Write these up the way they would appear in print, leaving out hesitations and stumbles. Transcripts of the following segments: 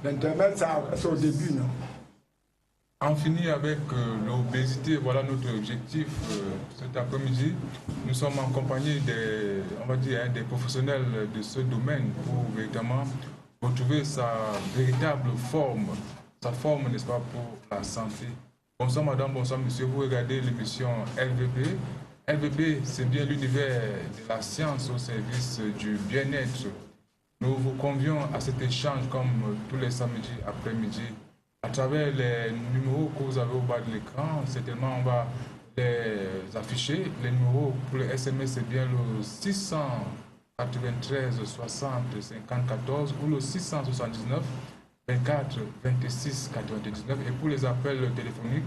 L'Internet, c'est au début, non? On finit avec l'obésité. Voilà notre objectif cet après-midi. Nous sommes en compagnie des, on va dire, des professionnels de ce domaine pour véritablement retrouver sa véritable forme, sa forme, n'est-ce pas, pour la santé. Bonsoir madame, bonsoir monsieur, vous regardez l'émission LVB. LVB, c'est bien l'univers de la science au service du bien-être. Nous vous convions à cet échange comme tous les samedis après-midi à travers les numéros que vous avez au bas de l'écran. Certainement, on va les afficher. Les numéros pour les SMS, c'est bien le 693 60 54 ou le 679 24 26 99. Et pour les appels téléphoniques,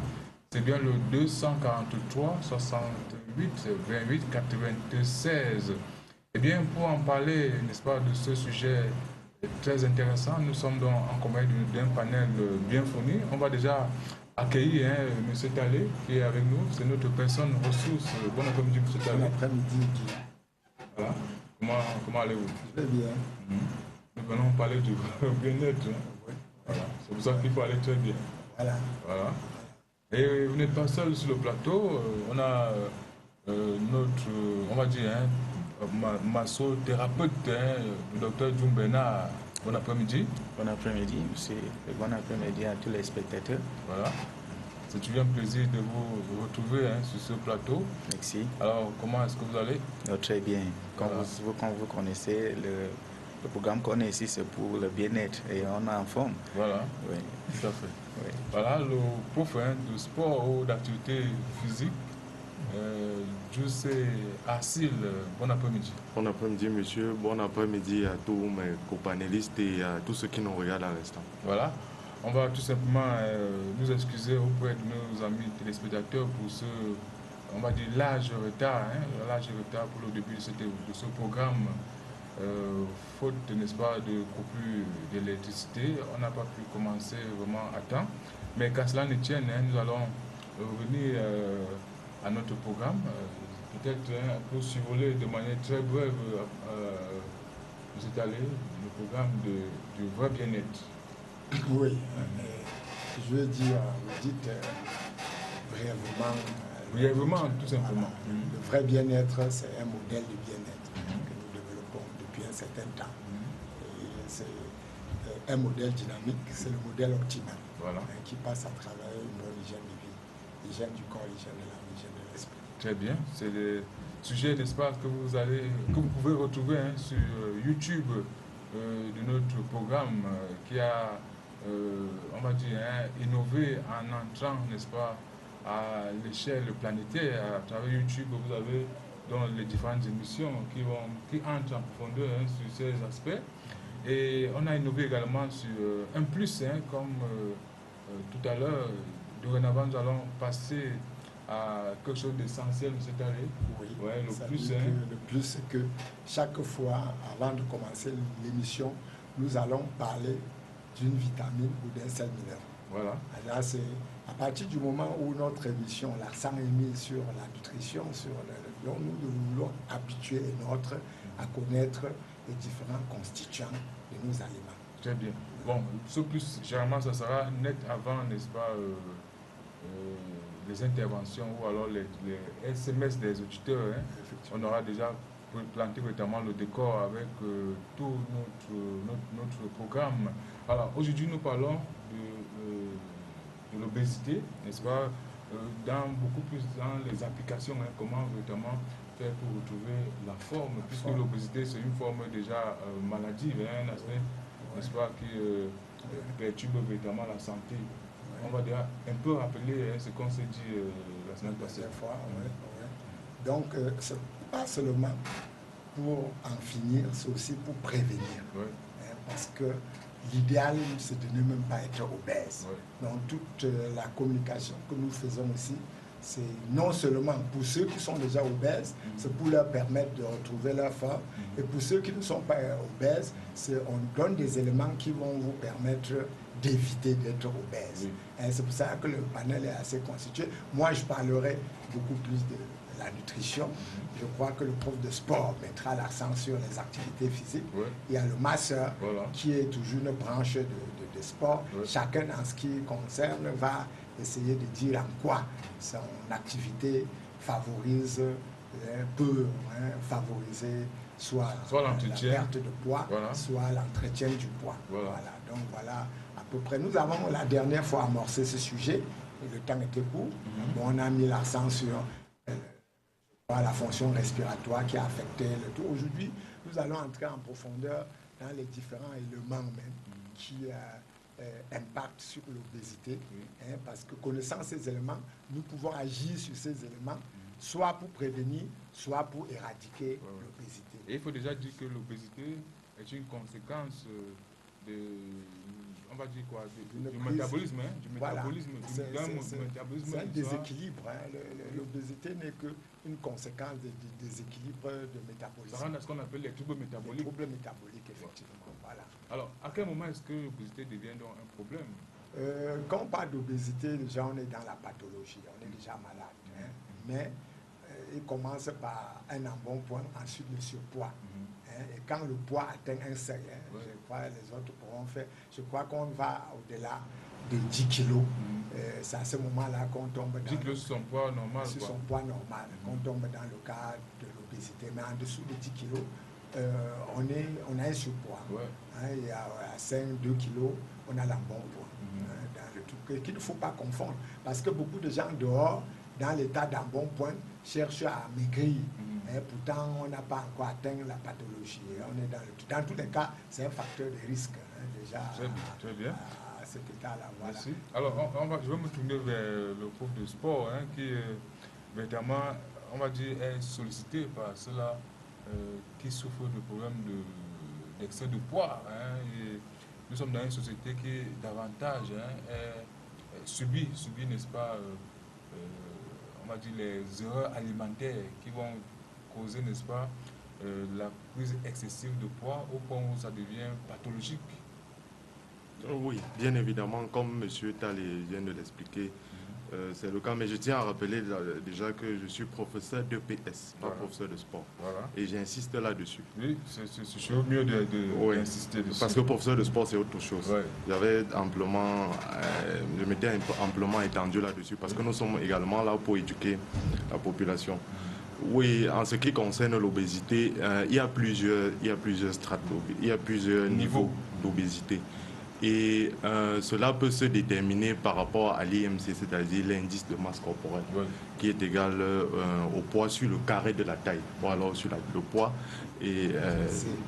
c'est bien le 243 68 28 96. Eh bien, pour en parler, n'est-ce pas, de ce sujet très intéressant, nous sommes donc en compagnie d'un panel bien fourni. On va déjà accueillir M. Talé qui est avec nous. C'est notre personne ressource. Bon après-midi, M. Talé. Bon après-midi. Voilà. Comment allez-vous? Je vais bien. Nous venons parler du bien-être. Oui. Voilà. C'est pour ça qu'il faut aller très bien. Voilà. Voilà. Et vous n'êtes pas seul sur le plateau. On a notre, on va dire, massothérapeute, le docteur Djumbena. Bon après-midi. Bon après-midi, monsieur. Et bon après-midi à tous les spectateurs. Voilà. C'est toujours un plaisir de vous retrouver sur ce plateau. Merci. Alors, comment est-ce que vous allez? Très bien. Comme Voilà. vous connaissez, le programme qu'on est ici, c'est pour le bien-être et on est en forme. Voilà. Oui. Tout à fait. Oui. Voilà, le prof de sport ou d'activité physique, Jose Assil. Bon après-midi. Bon après-midi, monsieur. Bon après-midi à tous mes copanélistes et à tous ceux qui nous regardent à l'instant. Voilà. On va tout simplement nous excuser auprès de nos amis téléspectateurs pour ce, on va dire, large retard, large retard pour le début de ce programme. Faute, n'est-ce pas, de coupure d'électricité, on n'a pas pu commencer vraiment à temps. Mais qu'à cela ne tienne, nous allons revenir à notre programme. Peut-être pour survoler de manière très brève, vous étalez le programme du vrai bien-être. Oui. Je veux dire, vous dites brièvement. Brièvement, tout simplement. Le vrai bien-être, c'est un modèle de bien-être que nous développons depuis un certain temps. Et c'est un modèle dynamique, c'est le modèle optimal, voilà, qui passe à travers une bonne hygiène de vie, l'hygiène du corps, l'hygiène de l'âme, l'hygiène de l'esprit. Très bien, c'est des sujets, n'est-ce pas, que vous pouvez retrouver sur YouTube de notre programme qui a, on va dire, innové en entrant, n'est-ce pas, à l'échelle planétaire. À travers YouTube, vous avez donc les différentes émissions qui entrent en profondeur sur ces aspects. Et on a innové également sur un plus, comme tout à l'heure. Dorénavant, nous allons passer à quelque chose d'essentiel cette année. Oui, ouais, le plus, c'est que chaque fois, avant de commencer l'émission, nous allons parler d'une vitamine ou d'un sel minéraux. Voilà. Là, c'est à partir du moment où notre émission, l'accent est mis sur la nutrition, donc nous voulons habituer les nôtres à connaître les différents constituants de nos aliments. Très bien. Bon, ce plus, généralement, ça sera net avant, n'est-ce pas, les interventions ou alors les SMS des auditeurs. On aura déjà planté notamment le décor avec tout notre programme. Alors, aujourd'hui, nous parlons de l'obésité, n'est-ce pas, beaucoup plus dans les applications, comment notamment faire pour retrouver la forme, puisque l'obésité, c'est une forme déjà maladive, un aspect, n'est-ce pas, qui perturbe véritablement la santé. On va déjà un peu rappeler ce qu'on s'est dit la semaine passée. Donc, ce n'est pas seulement pour en finir, c'est aussi pour prévenir. Oui. Parce que l'idéal, c'est de ne même pas être obèse. Oui. Donc, toute la communication que nous faisons aussi, c'est non seulement pour ceux qui sont déjà obèses, c'est pour leur permettre de retrouver leur forme. Et pour ceux qui ne sont pas obèses, on donne des éléments qui vont vous permettre d'éviter d'être obèse. Oui. C'est pour ça que le panel est assez constitué. Moi, je parlerai beaucoup plus de la nutrition. Je crois que le prof de sport mettra l'accent sur les activités physiques. Il y a le masseur qui est toujours une branche de sport. Chacun, en ce qui concerne, va essayer de dire en quoi son activité favorise, peut favoriser soit la perte de poids, soit l'entretien du poids. Donc voilà, à peu près. Nous avons la dernière fois amorcé ce sujet, et le temps était court. On a mis l'accent sur la fonction respiratoire qui a affecté le tout. Aujourd'hui, nous allons entrer en profondeur dans les différents éléments même qui impactent sur l'obésité, parce que connaissant ces éléments, nous pouvons agir sur ces éléments, soit pour prévenir, soit pour éradiquer l'obésité. Et il faut déjà dire que l'obésité est une conséquence de, on va dire quoi, du métabolisme, du métabolisme, c'est un déséquilibre. L'obésité n'est qu'une conséquence des déséquilibres de métabolisme. Ça rend à ce qu'on appelle les troubles métaboliques. Les troubles métaboliques, effectivement. Voilà. Alors, à quel moment est-ce que l'obésité devient donc un problème? Quand on parle d'obésité, déjà on est dans la pathologie, on est déjà malade. Mais il commence par un embonpoint, ensuite le surpoids. Et quand le poids atteint un seuil, je crois les autres pourront faire, je crois qu'on va au-delà de 10 kilos. C'est à ce moment-là qu'on tombe dans 10 kilos sur son poids normal. Sur son poids normal, qu'on tombe dans le cas de l'obésité. Mais en dessous de 10 kilos, on a un surpoids. Il y a 2 kilos, on a l'embonpoint. Dans le truc qu'il ne faut pas confondre. Parce que beaucoup de gens dehors, dans l'état d'embonpoint, cherchent à maigrir. Pourtant, on n'a pas encore atteint la pathologie. On est dans tous les cas, c'est un facteur de risque. Déjà, très bien. À cet état-là. Voilà. Merci. Alors, je vais me tourner vers le prof de sport qui, évidemment, on va dire, est sollicité par ceux-là qui souffrent de problèmes d'excès de poids. Et nous sommes dans une société qui, davantage, subit, n'est-ce pas, on va dire, les erreurs alimentaires qui vont causer, n'est-ce pas, la prise excessive de poids au point où ça devient pathologique. Oui, bien évidemment, comme M. Talley vient de l'expliquer, c'est le cas. Mais je tiens à rappeler déjà que je suis professeur d'EPS, pas professeur de sport. Et j'insiste là-dessus. Oui, c'est mieux d'insister dessus. Parce que professeur de sport, c'est autre chose. J'avais amplement, je m'étais amplement étendu là-dessus parce que nous sommes également là pour éduquer la population. Oui, en ce qui concerne l'obésité, il y a plusieurs strates, il y a plusieurs niveaux d'obésité. Et cela peut se déterminer par rapport à l'IMC, c'est-à-dire l'indice de masse corporelle, qui est égal au poids sur le carré de la taille, ou alors sur le poids et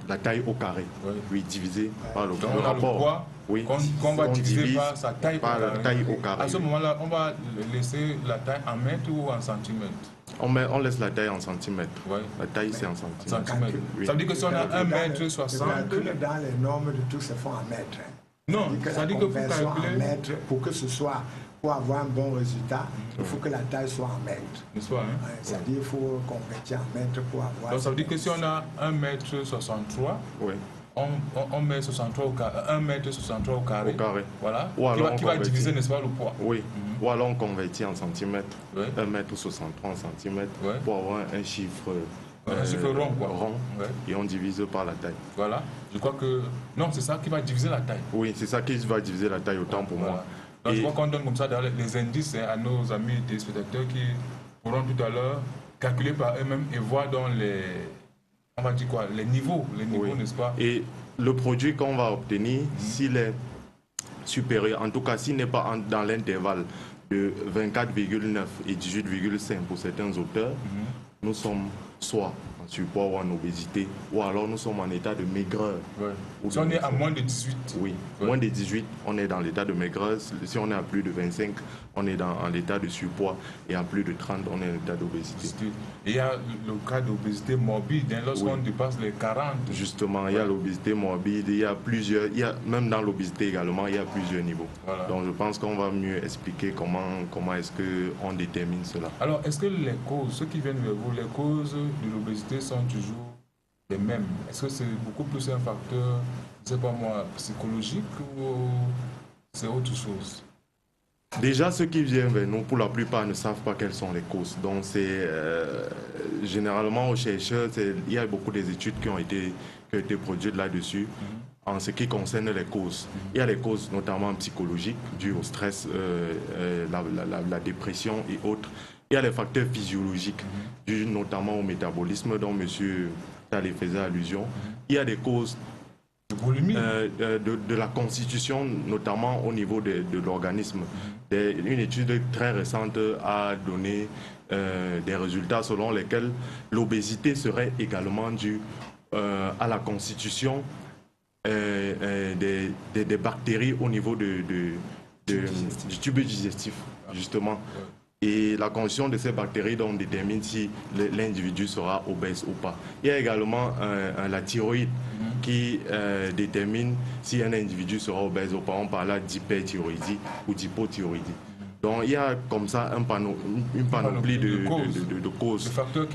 la taille au carré, divisé par le rapport. Qu'on va diviser par sa taille, la taille au carré. À ce moment-là, on va laisser la taille en mètres ou en centimètres? On laisse la taille en centimètres. La taille, c'est en centimètres. Ça veut dire que si on a 1,60 m... Dans les normes de tout se font en mètres. Non, ça dit que pour calculer... en mètres, pour que ce soit, pour avoir un bon résultat, il faut que la taille soit en mètres. C'est-à-dire qu'il faut convertir en mètres pour avoir... Donc ça veut dire que si on a 1,63 m, on met 63 au carré, 1,63 m au carré. Voilà. Qui va diviser, n'est-ce pas, le poids. Ou alors on convertit en centimètres, 1,63 m en centimètres, pour avoir un chiffre... un chiffre rond, et on divise par la taille. Voilà. Je crois que... Non, c'est ça qui va diviser la taille. Oui, c'est ça qui va diviser la taille, autant pour moi. Donc, je crois qu'on donne comme ça les indices à nos amis téléspectateurs qui pourront tout à l'heure calculer par eux-mêmes et voir dans les... On va dire quoi? Les niveaux, n'est-ce pas? Et le produit qu'on va obtenir, s'il est supérieur, en tout cas s'il n'est pas dans l'intervalle de 24,9 et 18,5 pour certains auteurs, nous sommes soit en surpoids ou en obésité, ou alors nous sommes en état de maigreur. Si on est à moins de 18. Moins de 18, on est dans l'état de maigreur. Si on est à plus de 25, on est dans l'état de surpoids. Et à plus de 30, on est en état d'obésité. Et il y a le cas d'obésité morbide, lorsqu'on dépasse les 40. Justement, il y a l'obésité morbide, même dans l'obésité également, il y a plusieurs niveaux. Donc je pense qu'on va mieux expliquer comment est-ce qu'on détermine cela. Alors, est-ce que les causes, ceux qui viennent vers vous, les causes de l'obésité sont toujours les mêmes? Est-ce que c'est beaucoup plus un facteur, je ne sais pas moi, psychologique ou c'est autre chose? Déjà, ceux qui viennent vers nous, pour la plupart, ne savent pas quelles sont les causes. Donc, c'est généralement aux chercheurs, il y a beaucoup d'études qui ont été produites là-dessus. En ce qui concerne les causes, il y a les causes notamment psychologiques, dues au stress, la dépression et autres. Il y a les facteurs physiologiques, dus notamment au métabolisme dont M. Talley faisait allusion. Il y a des causes de la constitution, notamment au niveau de l'organisme. Une étude très récente a donné des résultats selon lesquels l'obésité serait également due à la constitution des bactéries au niveau du tube digestif, justement. Et la constitution de ces bactéries donc, détermine si l'individu sera obèse ou pas. Il y a également la thyroïde qui détermine si un individu sera obèse ou pas. On parle d'hyperthyroïdie ou d'hypothyroïdie. Donc il y a comme ça une panoplie de causes, de facteurs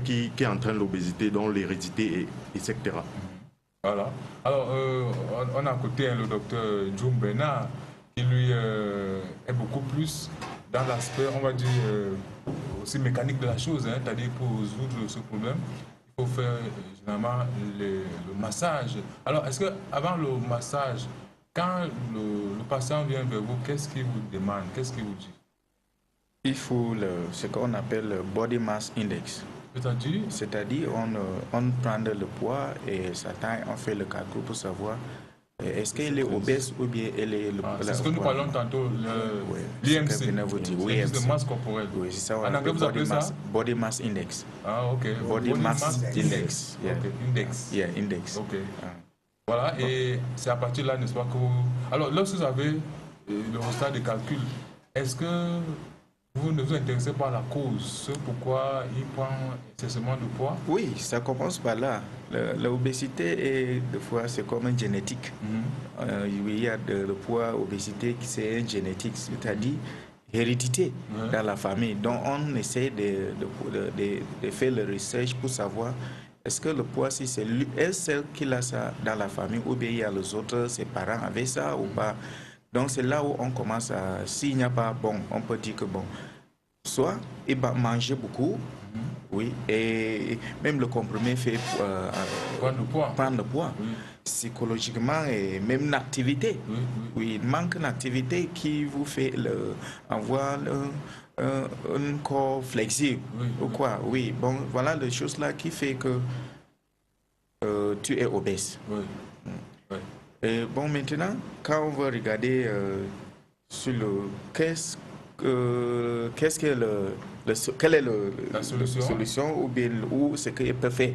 qui entraînent l'obésité, dont l'hérédité, etc. Voilà. Alors, on a à côté le docteur Djoum Bernard, qui lui est beaucoup plus dans l'aspect, on va dire, aussi mécanique de la chose. C'est-à-dire, pour résoudre ce problème, il faut faire généralement le massage. Alors, est-ce qu'avant le massage, quand le patient vient vers vous, qu'est-ce qu'il vous demande? Qu'est-ce qu'il vous dit? Il faut ce qu'on appelle le Body Mass Index. C'est-à-dire, on prend le poids et sa taille, on fait le calcul pour savoir est-ce qu'il est obèse ou bien elle est le c'est ce que nous parlons tantôt, l'IMC, l'indice de masse corporelle. Oui, c'est ça. En anglais, vous appelez ça Body Mass Index. Ah, ok. Body Mass Index. Yeah. Okay. Index. Yeah, index. Ok. Voilà, et c'est à partir de là, n'est-ce pas, que vous... Alors, lorsque vous avez le résultat de calcul, est-ce que vous ne vous intéressez pas à la cause, ce pourquoi il prend excessivement de poids? Oui, ça commence par là. L'obésité, des fois, c'est comme une génétique. Il y a le poids, obésité, c'est une génétique, c'est-à-dire hérédité dans la famille. Donc, on essaie de faire le research pour savoir est-ce que le poids, si c'est lui, est seul qui a ça dans la famille, ou bien il y a les autres, ses parents avaient ça ou pas. Donc c'est là où on commence à, s'il n'y a pas, bon, on peut dire que bon, soit il va manger beaucoup, oui, et même le comprimé fait prendre le poids. Oui. Psychologiquement et même l'activité. Oui, il manque une activité qui vous fait avoir un corps flexible ou quoi. Oui, bon, voilà les choses là qui fait que tu es obèse. Et bon, maintenant, quand on va regarder sur le quelle est la solution ou bien où ce qu'il peut faire.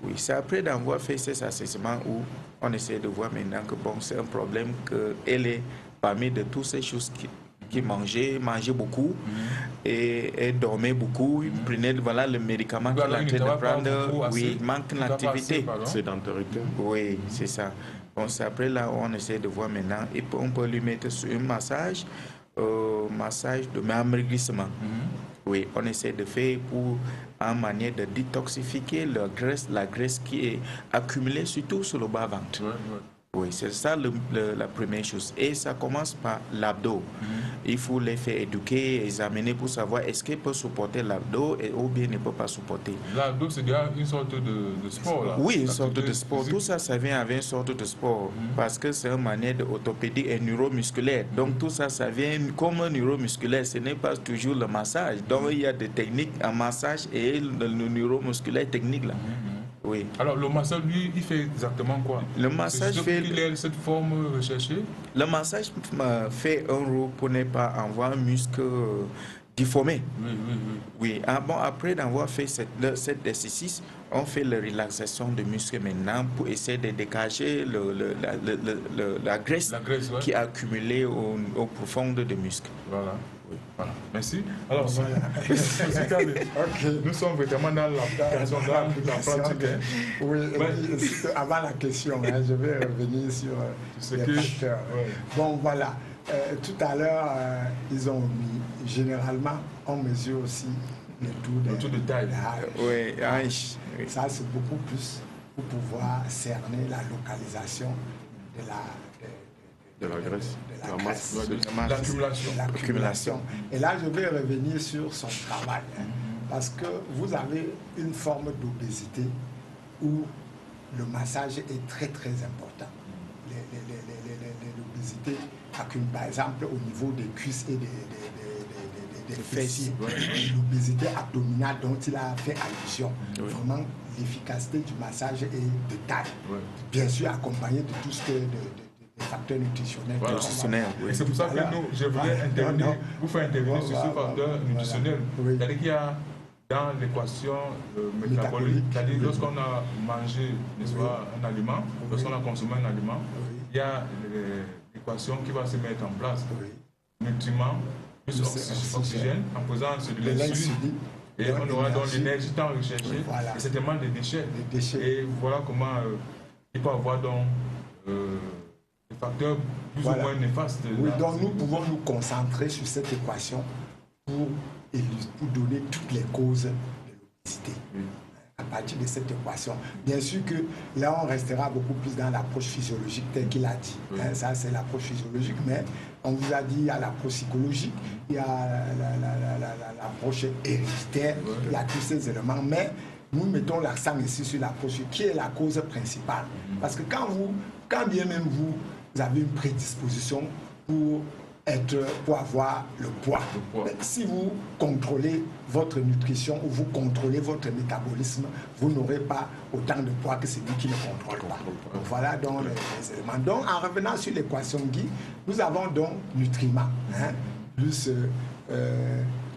Oui, c'est après d'avoir fait ces assessments où on essaie de voir maintenant que bon, c'est un problème qu'elle est parmi de toutes ces choses qui mangeait beaucoup et dormait beaucoup, il prenait voilà, le médicament qu'il est en train de prendre, oui, il manque d'activité. Sédentarité. Oui, c'est ça. Bon, c'est après là où on essaie de voir maintenant, et on peut lui mettre sur un massage de amaigrissement. Oui, on essaie de faire pour en manière de détoxifier la graisse qui est accumulée surtout sur le bas-ventre. Oui, c'est ça la première chose. Et ça commence par l'abdos. Il faut les faire éduquer, examiner pour savoir est-ce qu'ils peuvent supporter l'abdos ou bien ne peut pas supporter. L'abdos, c'est déjà une sorte de sport, là. Oui, une sorte de sport. Physique. Tout ça, ça vient avec une sorte de sport. Parce que c'est une manière d'orthopédie et neuromusculaire. Donc tout ça, ça vient comme un neuromusculaire. Ce n'est pas toujours le massage. Donc il y a des techniques en massage et le neuromusculaire technique, là. Oui. Alors, le massage, lui, il fait exactement quoi? Le massage fait... Il a cette forme recherchée? Le massage fait un rôle pour ne pas avoir un muscle déformé. Oui. Ah, bon, après d'avoir fait cet exercice, on fait la relaxation de muscles maintenant pour essayer de dégager la graisse qui est accumulée au profond des muscles. Voilà. Oui. Voilà. Merci. Alors, nous sommes vraiment dans l'application de la pratique. Oui, avant la question, je vais revenir sur les facteurs. Bon, voilà. Tout à l'heure, ils ont mis, généralement, on mesure aussi le tour de taille. Oui, ça, c'est beaucoup plus pour pouvoir cerner la localisation de la graisse. L'accumulation. Et là, je vais revenir sur son travail. Parce que vous avez une forme d'obésité où le massage est très très important. L'obésité accumule, par exemple, au niveau des cuisses et des fessiers. L'obésité abdominale dont il a fait allusion. Vraiment, l'efficacité du massage est de taille. Bien sûr, accompagné de tout ce que des facteurs nutritionnels. Et c'est pour ça que je voulais vous faire intervenir sur ce facteur nutritionnel. C'est-à-dire qu'il y a dans l'équation métabolique, c'est-à-dire lorsqu'on a mangé un aliment, lorsqu'on a consommé un aliment, il y a l'équation qui va se mettre en place. Nutriments plus oxygène en présence de l'insuline. Et on aura donc l'énergie tant recherchée et certainement des déchets. Et voilà comment il peut y avoir donc des facteurs plus ou moins néfastes. Oui, donc nous pouvons nous concentrer sur cette équation pour donner toutes les causes de l'obésité. À partir de cette équation. Bien sûr que là, on restera beaucoup plus dans l'approche physiologique telle qu'il a dit. Ça, c'est l'approche physiologique, mais on vous a dit, il y a l'approche psychologique, il y a l'approche héréditaire, il y a tous ces éléments, mais nous mettons l'accent ici sur l'approche qui est la cause principale. Parce que quand bien même vous avez une prédisposition pour avoir le poids. Si vous contrôlez votre nutrition ou vous contrôlez votre métabolisme, vous n'aurez pas autant de poids que celui qui ne contrôle pas. Donc, voilà donc les éléments. Donc en revenant sur l'équation Guy, nous avons donc nutriments, plus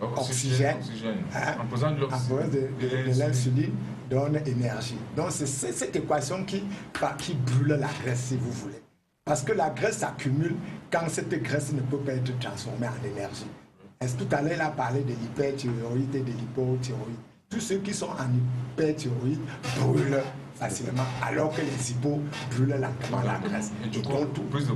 oxygène, en présence de l'insuline donne énergie. Donc c'est cette équation qui brûle la graisse, si vous voulez. Parce que la graisse s'accumule quand cette graisse ne peut pas être transformée en énergie. Est-ce tout à l'heure, il a parlé de l'hyperthyroïde et de l'hypothyroïde. Tous ceux qui sont en hyperthyroïde brûlent facilement, alors que les hypos brûlent lentement la graisse. Et du coup,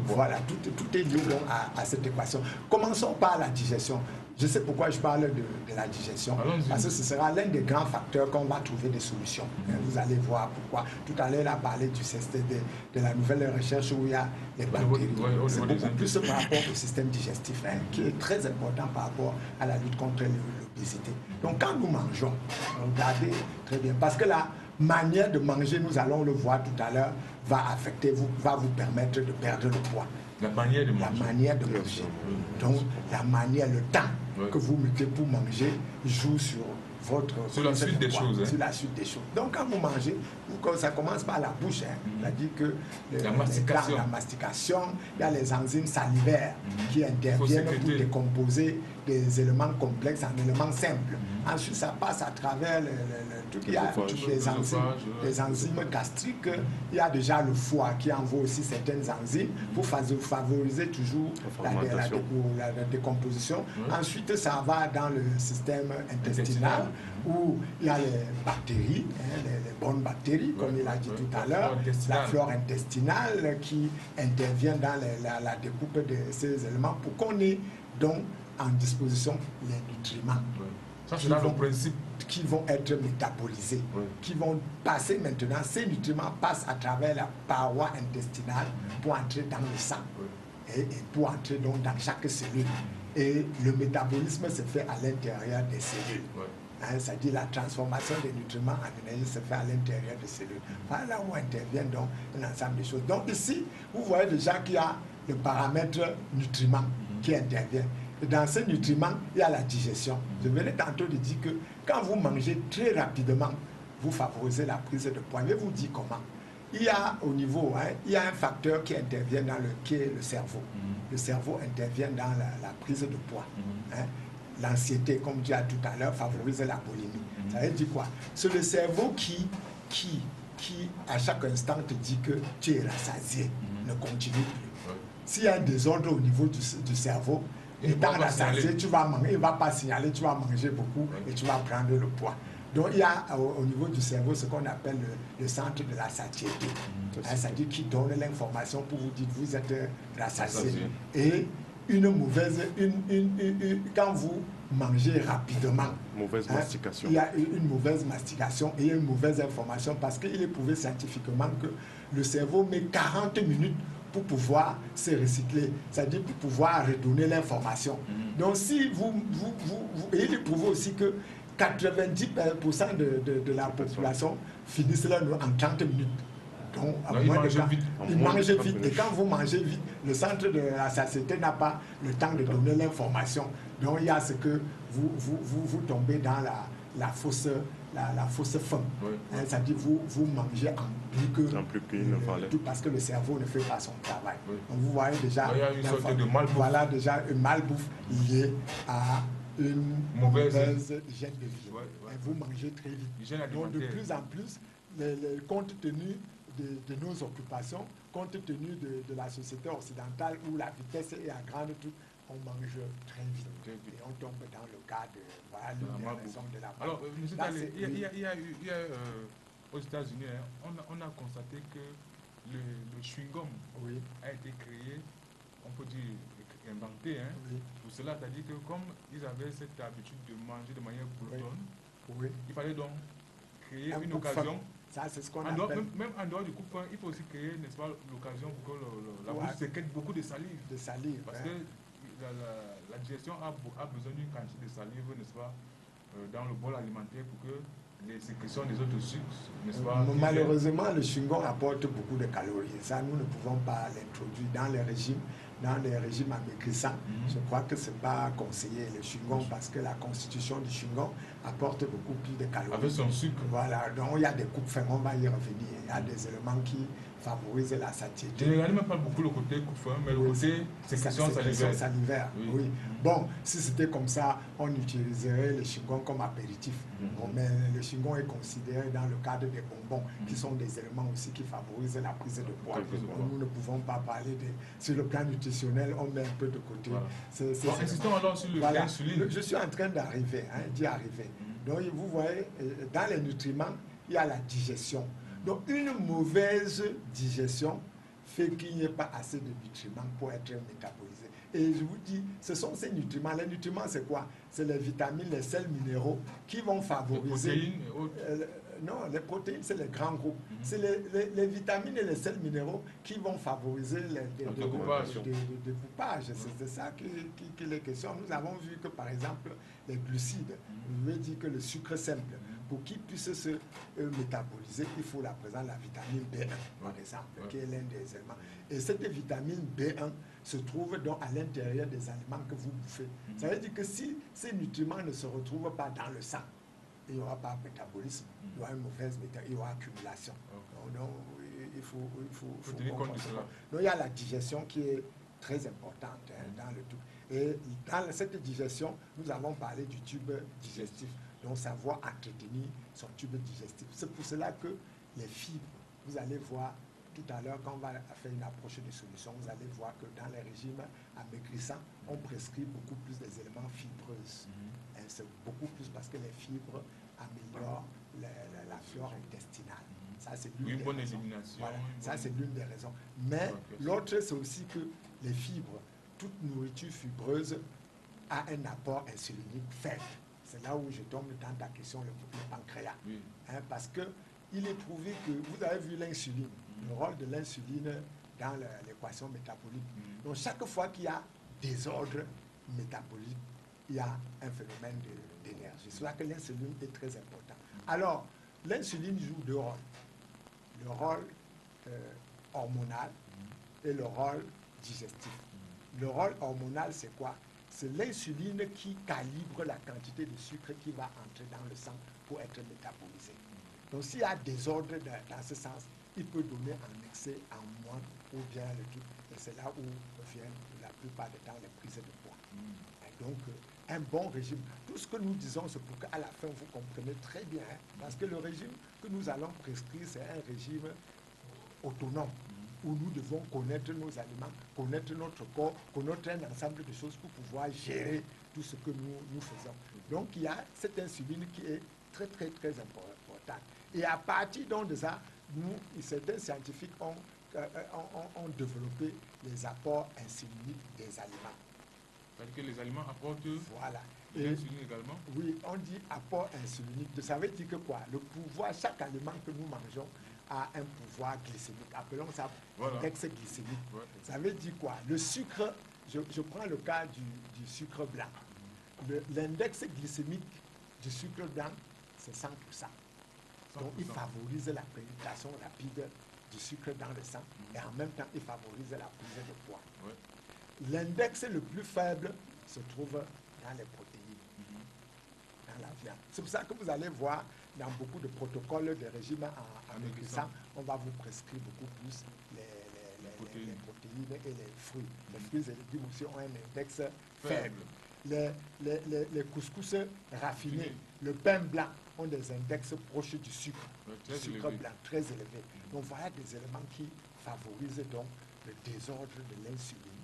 voilà, tout est lié donc à cette équation. Commençons par la digestion. Je sais pourquoi je parle de la digestion, parce que ce sera l'un des grands facteurs qu'on va trouver des solutions. Vous allez voir pourquoi. Tout à l'heure, il a parlé de la nouvelle recherche où il y a les bactéries. C'est beaucoup plus par rapport au système digestif, qui est très important par rapport à la lutte contre l'obésité. Donc quand nous mangeons, regardez très bien, parce que la manière de manger, nous allons le voir tout à l'heure, va vous permettre de perdre le poids. La manière de manger. Donc, la manière, le temps que vous mettez pour manger joue sur la suite des choses. Sur la suite des choses. Donc, quand vous mangez, ça commence par la bouche. C'est-à-dire que la mastication, il y a les enzymes salivaires qui interviennent pour décomposer des éléments complexes en éléments simples. Ensuite, ça passe à travers les enzymes gastriques. Il y a déjà le foie qui envoie aussi certaines enzymes pour favoriser toujours la décomposition. Ensuite, ça va dans le système intestinal où il y a les bactéries, les bonnes bactéries, comme il a dit tout à l'heure, la flore intestinale qui intervient dans la découpe de ces éléments pour qu'on ait donc en disposition les nutriments. Ça, c'est là le principe. Qui vont être métabolisés, qui vont passer maintenant, ces nutriments passent à travers la paroi intestinale pour entrer dans le sang et pour entrer donc dans chaque cellule. Et le métabolisme se fait à l'intérieur des cellules. C'est-à-dire la transformation des nutriments en énergie se fait à l'intérieur des cellules. Voilà là où intervient donc un ensemble de choses. Donc ici, vous voyez déjà qu'il y a le paramètre nutriment qui intervient. Et dans ces nutriments, il y a la digestion. Je venais tantôt de dire que quand vous mangez très rapidement, vous favorisez la prise de poids. Je vais vous dire comment. Il y a au niveau, il y a un facteur qui intervient qui est le cerveau. Le cerveau intervient dans la prise de poids. L'anxiété, comme tu as tout à l'heure, favorise la boulimie. Ça veut dire quoi? C'est le cerveau qui à chaque instant te dit que tu es rassasié, ne continue plus. S'il y a un désordre au niveau du cerveau, étant rassasié, tu vas manger, il ne va pas signaler, tu vas manger beaucoup et tu vas prendre le poids. Donc il y a au niveau du cerveau ce qu'on appelle le centre de la satiété. C'est-à-dire qui donne l'information pour vous dire que vous êtes rassasié. Et quand vous mangez rapidement, mastication. Il y a une mauvaise mastication et une mauvaise information parce qu'il est prouvé scientifiquement que le cerveau met 40 minutes pour pouvoir se recycler, c'est-à-dire pour pouvoir redonner l'information. Donc si et il est prouvé aussi que 90% de la population finissent là en 30 minutes. Donc, ils mangent vite. Et quand vous mangez vite, le centre de la satiété n'a pas le temps de donner l'information. Donc, il y a ce que vous tombez dans la fausse faim. Oui. C'est-à-dire vous mangez en plus qu'il ne fallait. Parce que le cerveau ne fait pas son travail. Oui. Donc, vous voyez déjà, il y a une sorte de malbouffe. Voilà déjà une malbouffe liée à une mauvaise hygiène de vie. Et vous mangez très vite. Donc, de plus en plus, compte tenu de nos occupations, compte tenu de la société occidentale où la vitesse est à grande truc, on mange très vite. Et on tombe dans le cas de l'une des raisons de la Alors, il y a aux États-Unis, on a constaté que le chewing-gum a été créé, on peut dire inventé, pour cela, c'est-à-dire que comme ils avaient cette habitude de manger de manière bretonne, il fallait donc créer une occasion. Ça, c'est ce qu'on appelle. Même en dehors du coupe-faim, il faut aussi créer, n'est-ce pas, l'occasion pour que la bouche sécrète beaucoup de salive. Parce que la digestion a besoin d'une quantité de salive, n'est-ce pas, dans le bol alimentaire pour que les sécrétions des autres sucres, n'est-ce pas. Malheureusement, le chewing-gum apporte beaucoup de calories. Et ça, nous ne pouvons pas l'introduire dans les régimes amaigrissants. Je crois que ce n'est pas conseillé le chewing-gum parce que la constitution du chewing-gum apporte beaucoup plus de calories. Avec son sucre. Voilà, donc il y a des coupes-faim, on va y revenir. Il y a des éléments qui favorisent la satiété. Je ne regarde même pas beaucoup le côté coupe-faim, mais le côté sécrétion salivaire. Oui. Bon, si c'était comme ça, on utiliserait le chewing-gum comme apéritif. Bon, mais le chewing-gum est considéré dans le cadre des bonbons, qui sont des éléments aussi qui favorisent la prise de poids. Nous ne pouvons pas parler sur le plan nutritionnel, on met un peu de côté. Voilà. Insistons alors sur l'insuline. Je suis en train d'y arriver. Donc, vous voyez, dans les nutriments, il y a la digestion. Donc, une mauvaise digestion fait qu'il n'y ait pas assez de nutriments pour être métabolisé. Et je vous dis, ce sont ces nutriments. Les nutriments, c'est quoi? C'est les vitamines, les sels minéraux qui vont favoriser... Les protéines et autres. Non, les protéines, c'est les grands groupes. C'est les vitamines et les sels minéraux qui vont favoriser le découpage. C'est ça qu'il est question. Nous avons vu que, par exemple, les glucides, je veux dire que le sucre simple, pour qu'il puisse se métaboliser, il faut la présence de la vitamine B1, par exemple, qui est l'un des éléments. Et cette vitamine B1 se trouve donc à l'intérieur des aliments que vous bouffez. Ça veut dire que si ces nutriments ne se retrouvent pas dans le sang, il n'y aura pas de métabolisme, il y aura une mauvaise il y aura accumulation. Donc, il faut tenir compte de cela. Donc, il y a la digestion qui est très importante dans le tout. Et dans cette digestion, nous avons parlé du tube digestif. Donc, savoir entretenir son tube digestif. C'est pour cela que les fibres, vous allez voir tout à l'heure, quand on va faire une approche de solution, vous allez voir que dans les régimes amaigrissants, on prescrit beaucoup plus des éléments fibreux. C'est beaucoup plus parce que les fibres améliorent la flore intestinale. Ça, c'est l'une des raisons. Voilà. Ça, c'est l'une des raisons. Mais l'autre, c'est aussi que les fibres, toute nourriture fibreuse a un apport insulinique faible. C'est là où je tombe dans ta question, le pancréas. Parce qu'il est prouvé que, vous avez vu l'insuline, le rôle de l'insuline dans l'équation métabolique. Donc, chaque fois qu'il y a désordre métabolique, il y a un phénomène d'énergie. C'est là que l'insuline est très important. Alors, l'insuline joue deux rôles. Le rôle hormonal et le rôle digestif. Le rôle hormonal, c'est quoi? C'est l'insuline qui calibre la quantité de sucre qui va entrer dans le sang pour être métabolisé. Donc, s'il y a désordre dans ce sens, il peut donner en excès, en moins, ou bien le tout. Et c'est là où viennent la plupart du temps les prises de poids. Et donc, un bon régime. Tout ce que nous disons, c'est pour qu'à la fin, vous compreniez très bien. Parce que le régime que nous allons prescrire, c'est un régime autonome, où nous devons connaître nos aliments, connaître notre corps, connaître un ensemble de choses pour pouvoir gérer tout ce que nous faisons. Donc, il y a cette insuline qui est très, très, très importante. Et à partir donc de ça, certains scientifiques ont développé les apports insuliniques des aliments. C'est-à-dire que les aliments apportent l'insuline également? Oui, on dit apport insulinique. Ça veut dire que quoi? Le pouvoir, chaque aliment que nous mangeons a un pouvoir glycémique. Appelons ça voilà. index glycémique. Ouais. Ça veut dire quoi? Le sucre, je prends le cas du sucre blanc. L'index glycémique du sucre blanc, c'est 100%. Donc, il favorise la pénétration rapide du sucre dans le sang et en même temps, il favorise la prise de poids. Ouais. L'index le plus faible se trouve dans les protéines, dans la viande. C'est pour ça que vous allez voir dans beaucoup de protocoles de régime en maigrissant, on va vous prescrire beaucoup plus les protéines et les fruits. Les fruits et légumes aussi ont un index faible. Les couscous raffinés, le pain blanc ont des index proches du sucre, blanc très élevé. Donc voilà des éléments qui favorisent donc le désordre de l'insuline.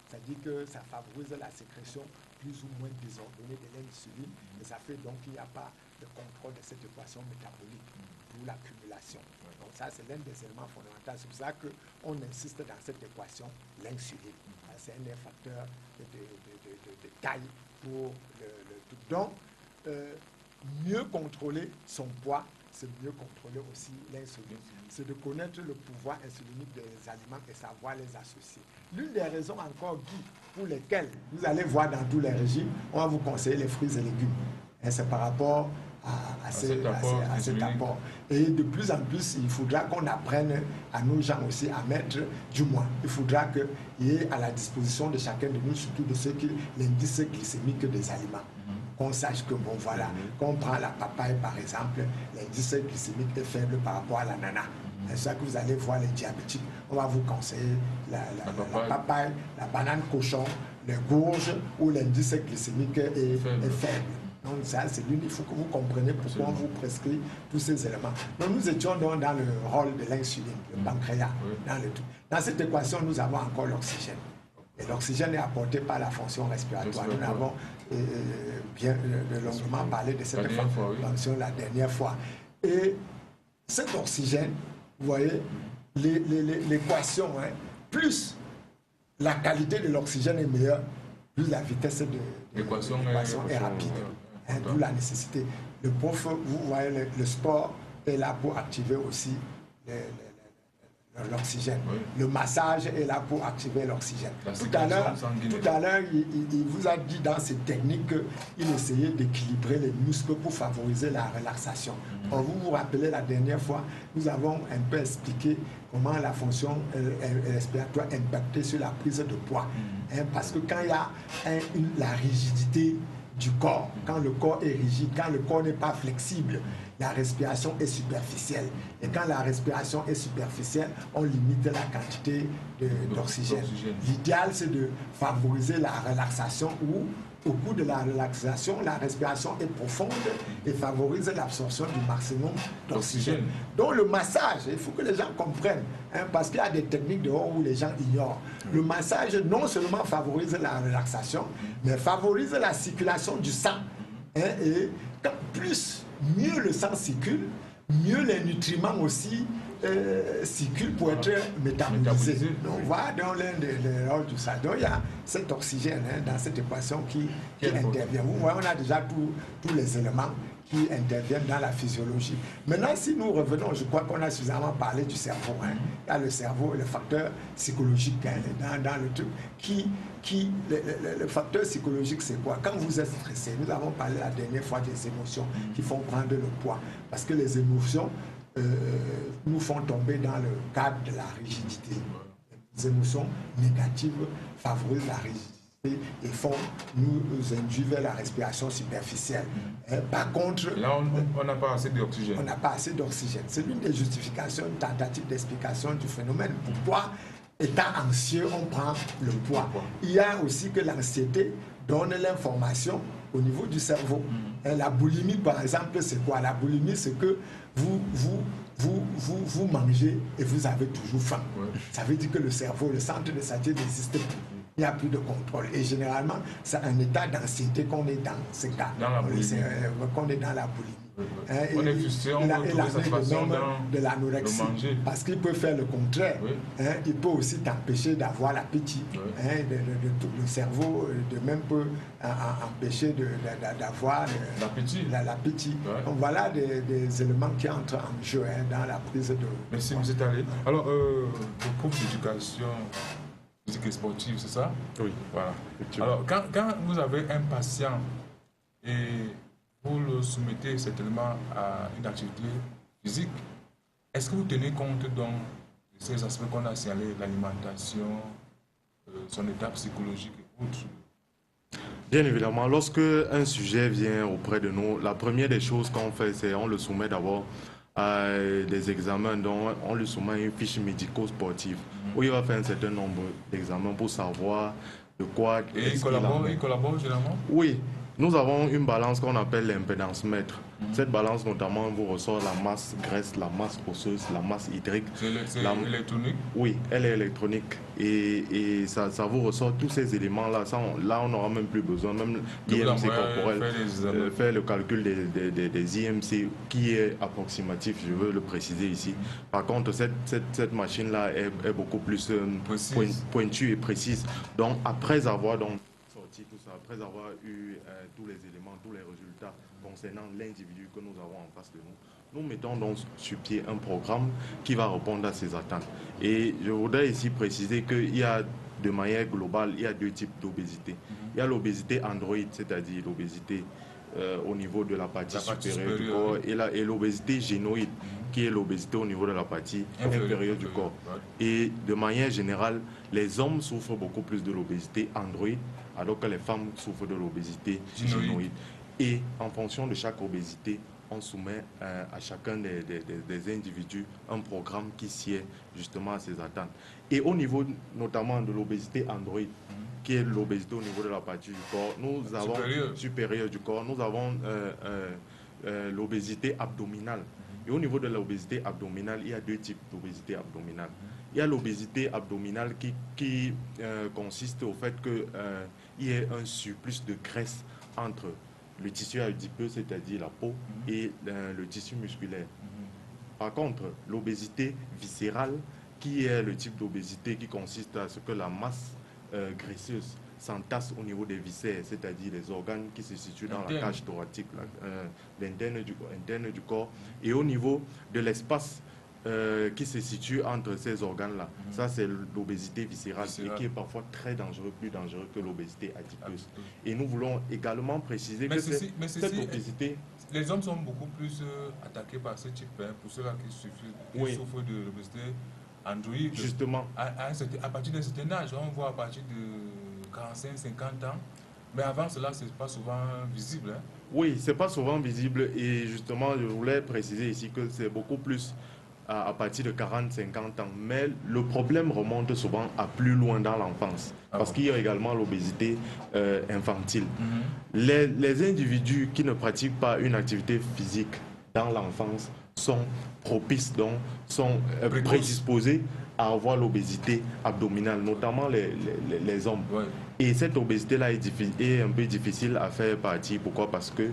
C'est-à-dire que ça favorise la sécrétion plus ou moins désordonnée de l'insuline et ça fait donc qu'il n'y a pas de contrôle de cette équation métabolique pour l'accumulation. Donc ça, c'est l'un des éléments fondamentaux. C'est pour ça qu'on insiste dans cette équation, l'insuline. C'est un des facteurs de taille pour le tout. Donc, mieux contrôler son poids, c'est mieux contrôler aussi l'insuline. C'est de connaître le pouvoir insulinique des aliments et savoir les associer. L'une des raisons encore, Guy, pour lesquelles vous allez voir dans tous les régimes, on va vous conseiller les fruits et légumes. Et c'est par rapport à cet apport. Et de plus en plus, il faudra qu'on apprenne à nos gens aussi à mettre du moins. Il faudra qu'il y ait à la disposition de chacun de nous, surtout de ceux qui l'indice glycémique des aliments. Qu'on sache que, bon, voilà, quand on prend la papaye, par exemple, l'indice glycémique est faible par rapport à l'ananas. C'est ça que vous allez voir les diabétiques. On va vous conseiller la papaye, la banane cochon, les gourges, où l'indice glycémique est faible. Donc ça, c'est l'une, il faut que vous compreniez pourquoi on vous prescrit tous ces éléments. Donc nous étions donc dans le rôle de l'insuline, le pancréas, dans le tout. Dans cette équation, nous avons encore l'oxygène. Et l'oxygène est apporté par la fonction respiratoire. Nous avons bien longuement parlé de cette fonction la dernière fois. Et cet oxygène, vous voyez, l'équation, plus la qualité de l'oxygène est meilleure, plus la vitesse de l'équation est rapide. D'où la nécessité. Le prof, vous voyez, le sport est là pour activer aussi l'oxygène. Oui. Le massage est là pour activer l'oxygène. Tout à l'heure, il vous a dit dans ces techniques qu'il essayait d'équilibrer les muscles pour favoriser la relaxation. Or, vous vous rappelez, la dernière fois, nous avons un peu expliqué comment la fonction respiratoire impactait sur la prise de poids. Parce que quand il y a la rigidité du corps, quand le corps est rigide, quand le corps n'est pas flexible, la respiration est superficielle. Et quand la respiration est superficielle, on limite la quantité d'oxygène. L'idéal, c'est de favoriser la relaxation où, au cours de la relaxation, la respiration est profonde et favorise l'absorption du maximum d'oxygène. Donc le massage, il faut que les gens comprennent, parce qu'il y a des techniques dehors où les gens ignorent. Le massage non seulement favorise la relaxation, mais favorise la circulation du sang. Et mieux le sang circule, mieux les nutriments aussi circulent pour être métabolisés. Donc voilà dans l'un des rôles de ça. Donc il y a cet oxygène dans cette équation qui intervient. Vous voyez, on a déjà tous les éléments qui interviennent dans la physiologie. Maintenant, si nous revenons, je crois qu'on a suffisamment parlé du cerveau. Il y a le cerveau et le facteur psychologique dans le truc. Le facteur psychologique, c'est quoi? Quand vous êtes stressé, nous avons parlé la dernière fois des émotions qui font prendre le poids. Parce que les émotions nous font tomber dans le cadre de la rigidité. Les émotions négatives favorisent la rigidité et font nous induire vers la respiration superficielle. Par contre, là, on n'a pas assez d'oxygène. On n'a pas assez d'oxygène. C'est l'une des justifications, une tentative d'explication du phénomène. Pourquoi, étant anxieux, on prend le poids? Il y a aussi que l'anxiété donne l'information au niveau du cerveau. La boulimie, par exemple, c'est quoi? La boulimie, c'est que vous mangez et vous avez toujours faim. Ça veut dire que le cerveau, le centre de satiété n'existe plus. Il n'y a plus de contrôle. Et généralement, c'est un état d'anxiété qu'on est dans ce cas. Qu'on est dans la boulimie. Hein, on est frustré, on veut trouver sa façon de l'anorexie. Parce qu'il peut faire le contraire. Hein, il peut aussi t'empêcher d'avoir l'appétit. Hein, le cerveau de même peut empêcher d'avoir l'appétit. Donc voilà des éléments qui entrent en jeu dans la prise de... Merci, M. Talé. Alors, le prof d'éducation physique et sportive, c'est ça? Oui. Voilà. Alors, quand vous avez un patient et vous le soumettez certainement à une activité physique, est-ce que vous tenez compte donc de ces aspects qu'on a signalés, l'alimentation, son état psychologique et autres? Bien évidemment, lorsque un sujet vient auprès de nous, la première des choses qu'on fait, c'est on le soumet d'abord à des examens, dont on lui soumet une fiche médico-sportive où il va faire un certain nombre d'examens pour savoir de quoi... Et il collabore généralement? Oui. Nous avons une balance qu'on appelle l'impédance mètre. Cette balance, notamment, vous ressort la masse graisse, la masse osseuse, la masse hydrique. C'est électronique? Oui, elle est électronique. Et ça vous ressort tous ces éléments-là. Là, on n'aura même plus besoin, même l'IMC corporel, faire le calcul des IMC, qui est approximatif, je veux le préciser ici. Par contre, cette machine-là est beaucoup plus pointue et précise. Donc, après avoir tout ça, après avoir eu tous les éléments, tous les résultats concernant l'individu que nous avons en face de nous, nous mettons donc sur pied un programme qui va répondre à ces attentes. Et je voudrais ici préciser qu'il y a, de manière globale, il y a deux types d'obésité. Il y a l'obésité androïde, c'est-à-dire l'obésité au niveau de la partie supérieure du corps, et l'obésité génoïde, qui est l'obésité au niveau de la partie inférieure du corps. Et de manière générale, les hommes souffrent beaucoup plus de l'obésité androïde, alors que les femmes souffrent de l'obésité génoïde. Et en fonction de chaque obésité, on soumet à chacun des individus un programme qui sied justement à ses attentes. Et au niveau notamment de l'obésité androïde, qui est l'obésité au niveau de la partie du corps, nous avons supérieure du corps, nous avons l'obésité abdominale. Et au niveau de l'obésité abdominale, il y a deux types d'obésité abdominale. Il y a l'obésité abdominale qui consiste au fait qu'il y ait un surplus de graisse entre le tissu adipeux, c'est-à-dire la peau, et le tissu musculaire. Par contre, l'obésité viscérale, qui est le type d'obésité qui consiste à ce que la masse graisseuse s'entasse au niveau des viscères, c'est-à-dire les organes qui se situent dans la cage thoracique, l'interne du corps, et au niveau de l'espace qui se situe entre ces organes-là. Ça, c'est l'obésité viscérale, et qui est parfois très dangereux, plus dangereux que l'obésité adipeuse. Et nous voulons également préciser que cette obésité... Les hommes sont beaucoup plus attaqués par ce type, pour ceux-là qui souffrent de l'obésité androïde. Justement. À partir d'un certain âge, on voit à partir de 45, 50 ans. Mais avant cela, ce n'est pas souvent visible. Hein? Oui, ce n'est pas souvent visible. Et justement, je voulais préciser ici que c'est beaucoup plus à partir de 40-50 ans. Mais le problème remonte souvent à plus loin dans l'enfance. Parce qu'il y a également l'obésité infantile. Les individus qui ne pratiquent pas une activité physique dans l'enfance sont propices, donc sont prédisposés à avoir l'obésité abdominale, notamment les hommes. Et cette obésité-là est un peu difficile à faire partie. Pourquoi? Parce que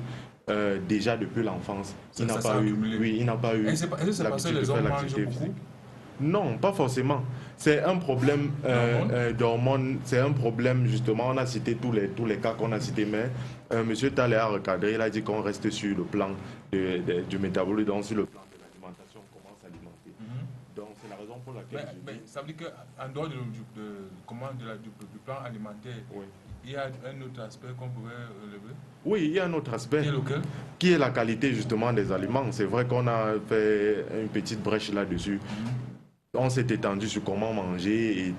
déjà depuis l'enfance, il n'a pas eu l'habitude de faire l'activité physique. Non, pas forcément. C'est un problème d'hormones, c'est un problème justement, on a cité tous les cas qu'on a cités, mais M. Talé a recadré, il a dit qu'on reste sur le plan du métabolisme, donc sur le plan de l'alimentation, on commence à alimenter. Donc c'est la raison pour laquelle ça veut dire qu'en dehors du plan alimentaire, il y a un autre aspect qu'on pourrait relever? Oui, il y a un autre aspect qui est la qualité justement des aliments. C'est vrai qu'on a fait une petite brèche là-dessus. On s'est étendu sur comment manger et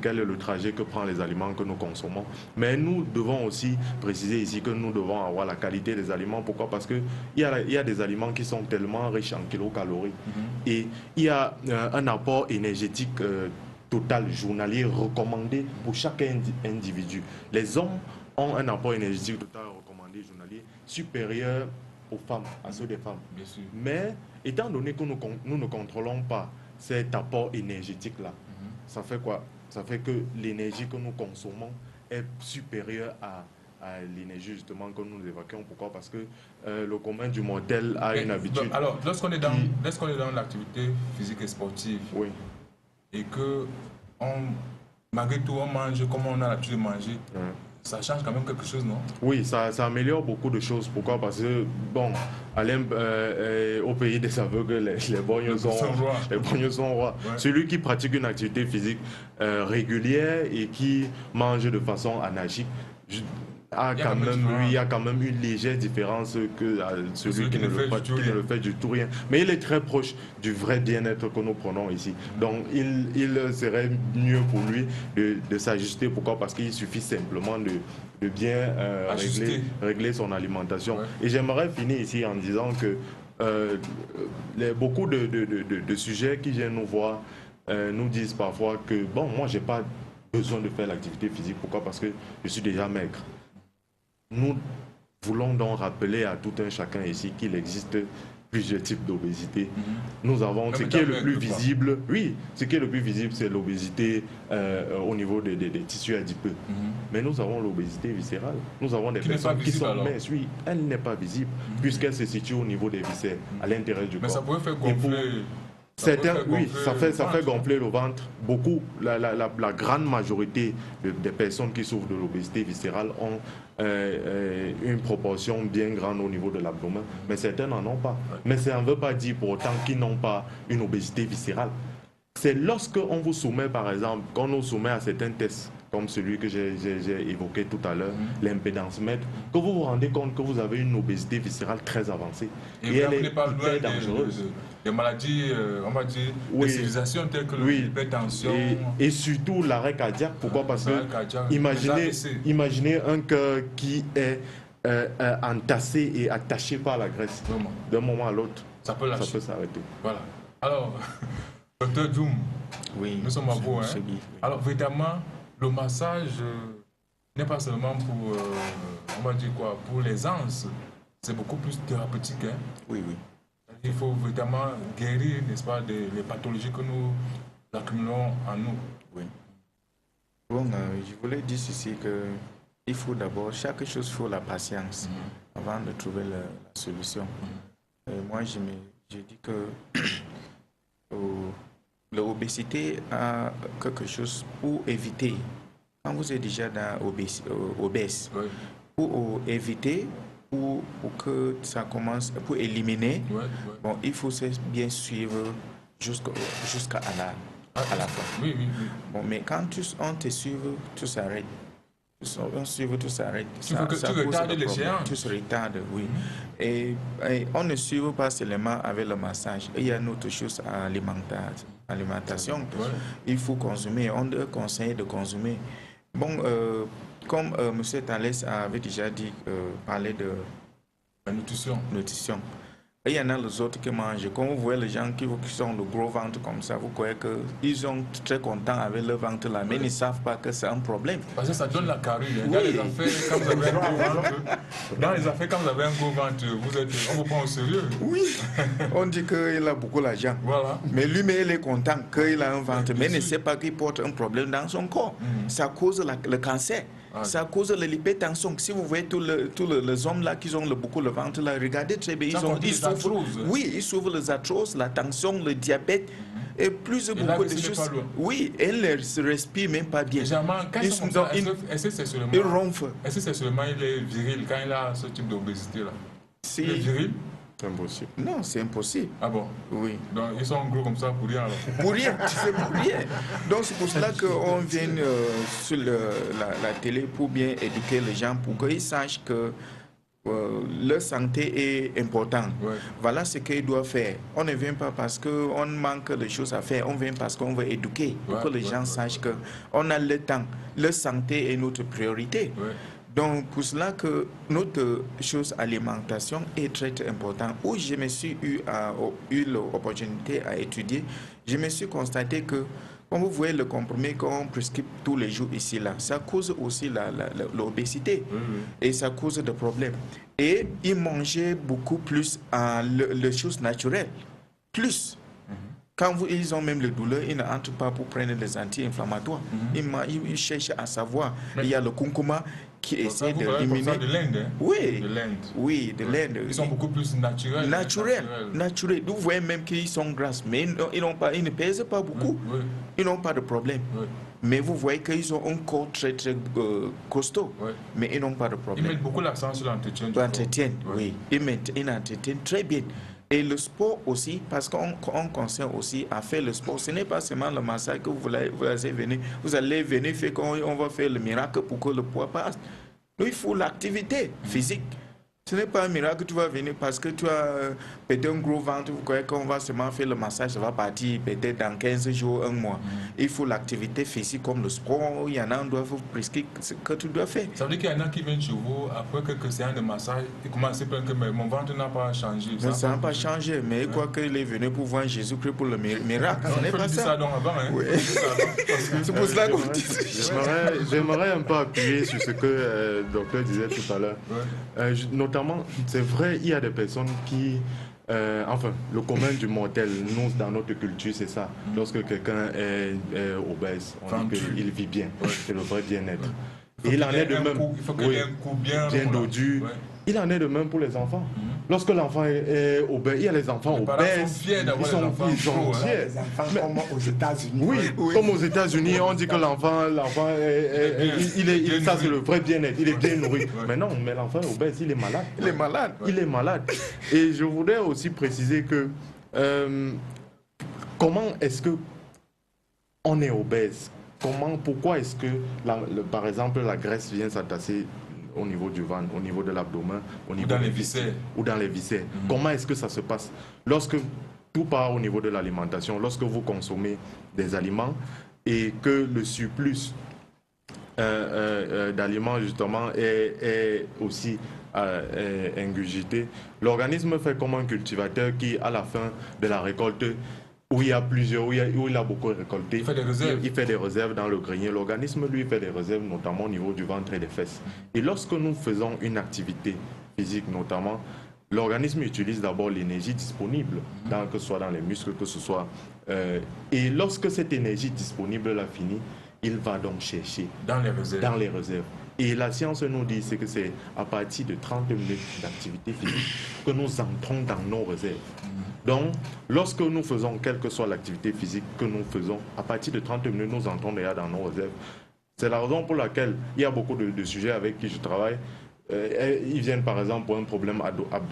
quel est le trajet que prennent les aliments que nous consommons. Mais nous devons aussi préciser ici que nous devons avoir la qualité des aliments. Pourquoi? Parce qu'il y a des aliments qui sont tellement riches en kilocalories. Et il y a un apport énergétique total journalier recommandé pour chaque individu. Les hommes ont un apport énergétique total recommandé journalier supérieur aux femmes, à ceux des femmes. Bien sûr. Mais étant donné que nous ne contrôlons pas cet apport énergétique-là, ça fait quoi? ça fait que l'énergie que nous consommons est supérieure à l'énergie justement que nous évacuons. Pourquoi? Parce que le commun du mortel a une habitude. Alors, lorsqu'on est dans l'activité physique et sportive, oui, et que malgré tout on mange comme on a l'habitude de manger, ça change quand même quelque chose, non? Oui, ça améliore beaucoup de choses. Pourquoi? Parce que, bon, au pays des aveugles, les bognes sont rois. Ouais. Celui qui pratique une activité physique régulière et qui mange de façon anarchique, il y a quand même une légère différence que celui qui ne le fait du tout rien. Mais il est très proche du vrai bien-être que nous prenons ici. Donc il serait mieux pour lui de s'ajuster. Pourquoi? Parce qu'il suffit simplement de bien régler son alimentation. Ouais. Et j'aimerais finir ici en disant que beaucoup de sujets qui viennent nous voir nous disent parfois que, bon, moi j'ai pas besoin de faire l'activité physique. Pourquoi? Parce que je suis déjà maigre. Nous voulons donc rappeler à tout un chacun ici qu'il existe plusieurs types d'obésité. Nous avons ce qui est le plus visible. Oui, ce qui est le plus visible, c'est l'obésité au niveau des tissus adipeux. Mais nous avons l'obésité viscérale. Nous avons des personnes qui sont minces. Oui, elle n'est pas visible puisqu'elle se situe au niveau des viscères, à l'intérieur du corps. Mais ça pourrait faire gonfler. Ça fait gonfler le ventre. Beaucoup, la grande majorité des personnes qui souffrent de l'obésité viscérale ont une proportion bien grande au niveau de l'abdomen, mais certains n'en ont pas. Mais ça ne veut pas dire pour autant qu'ils n'ont pas une obésité viscérale. C'est lorsque on vous soumet, par exemple, quand on nous soumet à certains tests, comme celui que j'ai évoqué tout à l'heure, l'impédancemètre, que vous vous rendez compte que vous avez une obésité viscérale très avancée. Et elle est très dangereuse. Des maladies, on va dire, des civilisations telles que l'hypertension. Et surtout l'arrêt cardiaque. Pourquoi? Parce que imaginez un cœur qui est entassé et attaché par la graisse. D'un moment à l'autre, ça peut s'arrêter. Voilà. Alors, Dr Djoum, nous sommes à vous. Alors, véritablement, le massage n'est pas seulement pour, on va dire quoi, pour l'aisance, c'est beaucoup plus thérapeutique. Hein? Oui. Il faut véritablement guérir, n'est-ce pas, les pathologies que nous accumulons en nous. Oui. Bon, je voulais dire ceci qu'il faut d'abord, chaque chose, il faut la patience avant de trouver la solution. Et moi, je dis que l'obésité a quelque chose pour éviter. Quand vous êtes déjà obèse, pour éviter, pour que ça commence, pour éliminer, bon, il faut bien suivre jusqu'à la fin. Oui. Bon, mais quand on te suit, tout s'arrête. On suit, tout s'arrête. Tu retardes l'échéance. Tout se retarde, oui. Et on ne suit pas seulement avec le massage. Il y a une autre chose à l'alimentation. Il faut consommer. On doit conseiller de consommer. Bon, comme M. Thalès avait déjà dit, parler de la nutrition. Et il y en a les autres qui mangent. Quand vous voyez les gens qui ont le gros ventre comme ça, vous croyez qu'ils sont très contents avec le ventre là, mais ils ne savent pas que c'est un problème. Parce que ça donne la carrure. Dans les affaires, quand vous avez un gros ventre, on vous prend au sérieux. Oui, on dit qu'il a beaucoup d'argent. Voilà. Mais lui-même, il est content qu'il a un ventre, mais il ne sait pas qu'il porte un problème dans son corps. Ça cause le cancer. Ça cause l'hypertension. Si vous voyez tous les hommes là qui ont beaucoup le ventre là, regardez très bien, ils souffrent. Oui, ils souffrent les arthroses, la tension, le diabète et beaucoup de choses. Oui, ils ne respirent même pas bien. Est-ce que c'est seulement il est viril quand il a ce type d'obésité là? Il est viril? C'est impossible. Non, c'est impossible. Ah bon? Oui. Donc ils sont gros comme ça pour rien alors? Pour rien, c'est pour rien. Donc c'est pour cela qu'on vient sur la télé pour bien éduquer les gens, pour qu'ils sachent que leur santé est importante. Voilà ce qu'ils doivent faire. On ne vient pas parce qu'on manque de choses à faire, on vient parce qu'on veut éduquer, pour que les gens sachent qu'on a le temps. Leur santé est notre priorité. Donc, pour cela que notre chose alimentation est très, très importante. Où je me suis eu l'opportunité à étudier, je me suis constaté que, quand vous voyez le compromis qu'on prescrit tous les jours ici, là, ça cause aussi l'obésité et ça cause des problèmes. Et ils mangeaient beaucoup plus les choses naturelles. Plus. Quand ils ont même les douleurs, ils n'entrent pas pour prendre des anti-inflammatoires. Ils cherchent à savoir. Il y a le concombre qui essaie d'éliminer. De l'Inde, hein? Oui, de l'Inde. Oui, de l'Inde. Ils sont beaucoup plus naturels. Naturels. Vous voyez même qu'ils sont grasses, mais ils ne pèsent pas beaucoup. Oui. Ils n'ont pas de problème. Oui. Mais vous voyez qu'ils ont un corps très très costaud, mais ils n'ont pas de problème. Ils mettent beaucoup l'accent sur l'entretien. L'entretien, oui. Ils entretiennent très bien. Et le sport aussi, parce qu'on conseille aussi à faire le sport. Ce n'est pas seulement le massage que vous allez venir faire qu'on va faire le miracle pour que le poids passe. Donc, il faut l'activité physique. Ce n'est pas un miracle que tu vas venir parce que tu as pété un gros ventre, vous croyez qu'on va seulement faire le massage, ça va partir peut-être dans 15 jours, un mois. Il faut l'activité physique comme le sport, il y en a qui doivent prescrire ce que tu dois faire. Ça veut dire qu'il y en a qui viennent chez vous après quelques séances de massage, ils commencent à dire que mon ventre n'a pas changé. Ça n'a pas changé, mais quoi qu'il est venu pour voir Jésus-Christ pour le miracle, ce n'est pas ça. Ça donc avant, hein? Oui. C'est pour cela qu'on dit. J'aimerais un peu appuyer sur ce que le docteur disait tout à l'heure. Notamment, c'est vrai, il y a des personnes qui... enfin, le commun du mortel, nous, dans notre culture, c'est ça. Lorsque quelqu'un est obèse, on dit qu'il vit bien. C'est le vrai bien-être. Et il en est de même. Il faut qu'il ait un coup bien dodu. Il en est de même pour les enfants. Lorsque l'enfant est obèse, il y a les enfants obèses. Ils sont fiers. Les enfants comme aux États-Unis. Oui, comme aux États-Unis, on dit que l'enfant, ça c'est le vrai bien-être, il est bien nourri. Mais non, mais l'enfant est obèse, il est malade. Il est malade. Il est malade. Et je voudrais aussi préciser que comment est-ce que on est obèse? Pourquoi est-ce que, par exemple, la graisse vient s'attacher au niveau du ventre, au niveau de l'abdomen, au niveau des viscères. Ou dans les viscères. Comment est-ce que ça se passe? Lorsque tout part au niveau de l'alimentation, lorsque vous consommez des aliments et que le surplus d'aliments justement est aussi ingurgité, l'organisme fait comme un cultivateur qui, à la fin de la récolte, où il y a plusieurs, où il a beaucoup récolté. Il fait des réserves. Il fait des réserves dans le grenier. L'organisme, lui, fait des réserves, notamment au niveau du ventre et des fesses. Et lorsque nous faisons une activité physique, notamment, l'organisme utilise d'abord l'énergie disponible, que ce soit dans les muscles, que ce soit... et lorsque cette énergie disponible est finie, il va donc chercher dans les réserves. Et la science nous dit que c'est à partir de 30 minutes d'activité physique que nous entrons dans nos réserves. Donc, lorsque nous faisons, quelle que soit l'activité physique que nous faisons, à partir de 30 minutes, nous entrons déjà dans nos réserves. C'est la raison pour laquelle il y a beaucoup de sujets avec qui je travaille. Ils viennent par exemple pour un problème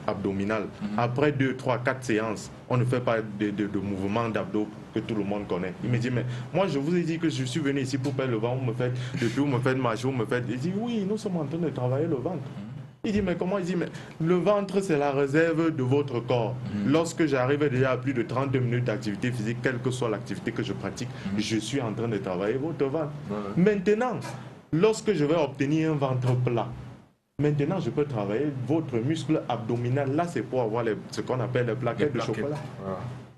abdominal. Après 2, 3, 4 séances, on ne fait pas de mouvements d'abdos que tout le monde connaît. Il me dit, mais moi je vous ai dit que je suis venu ici pour faire le ventre, vous me faites depuis, vous me faites marcher, vous me faites... Il dit, oui, nous sommes en train de travailler le ventre. Il dit, mais comment? Il dit, mais le ventre, c'est la réserve de votre corps. Lorsque j'arrive déjà à plus de 30 minutes d'activité physique, quelle que soit l'activité que je pratique, je suis en train de travailler votre ventre. Maintenant, lorsque je vais obtenir un ventre plat, maintenant, je peux travailler votre muscle abdominal. Là, c'est pour avoir ce qu'on appelle les plaquettes de chocolat.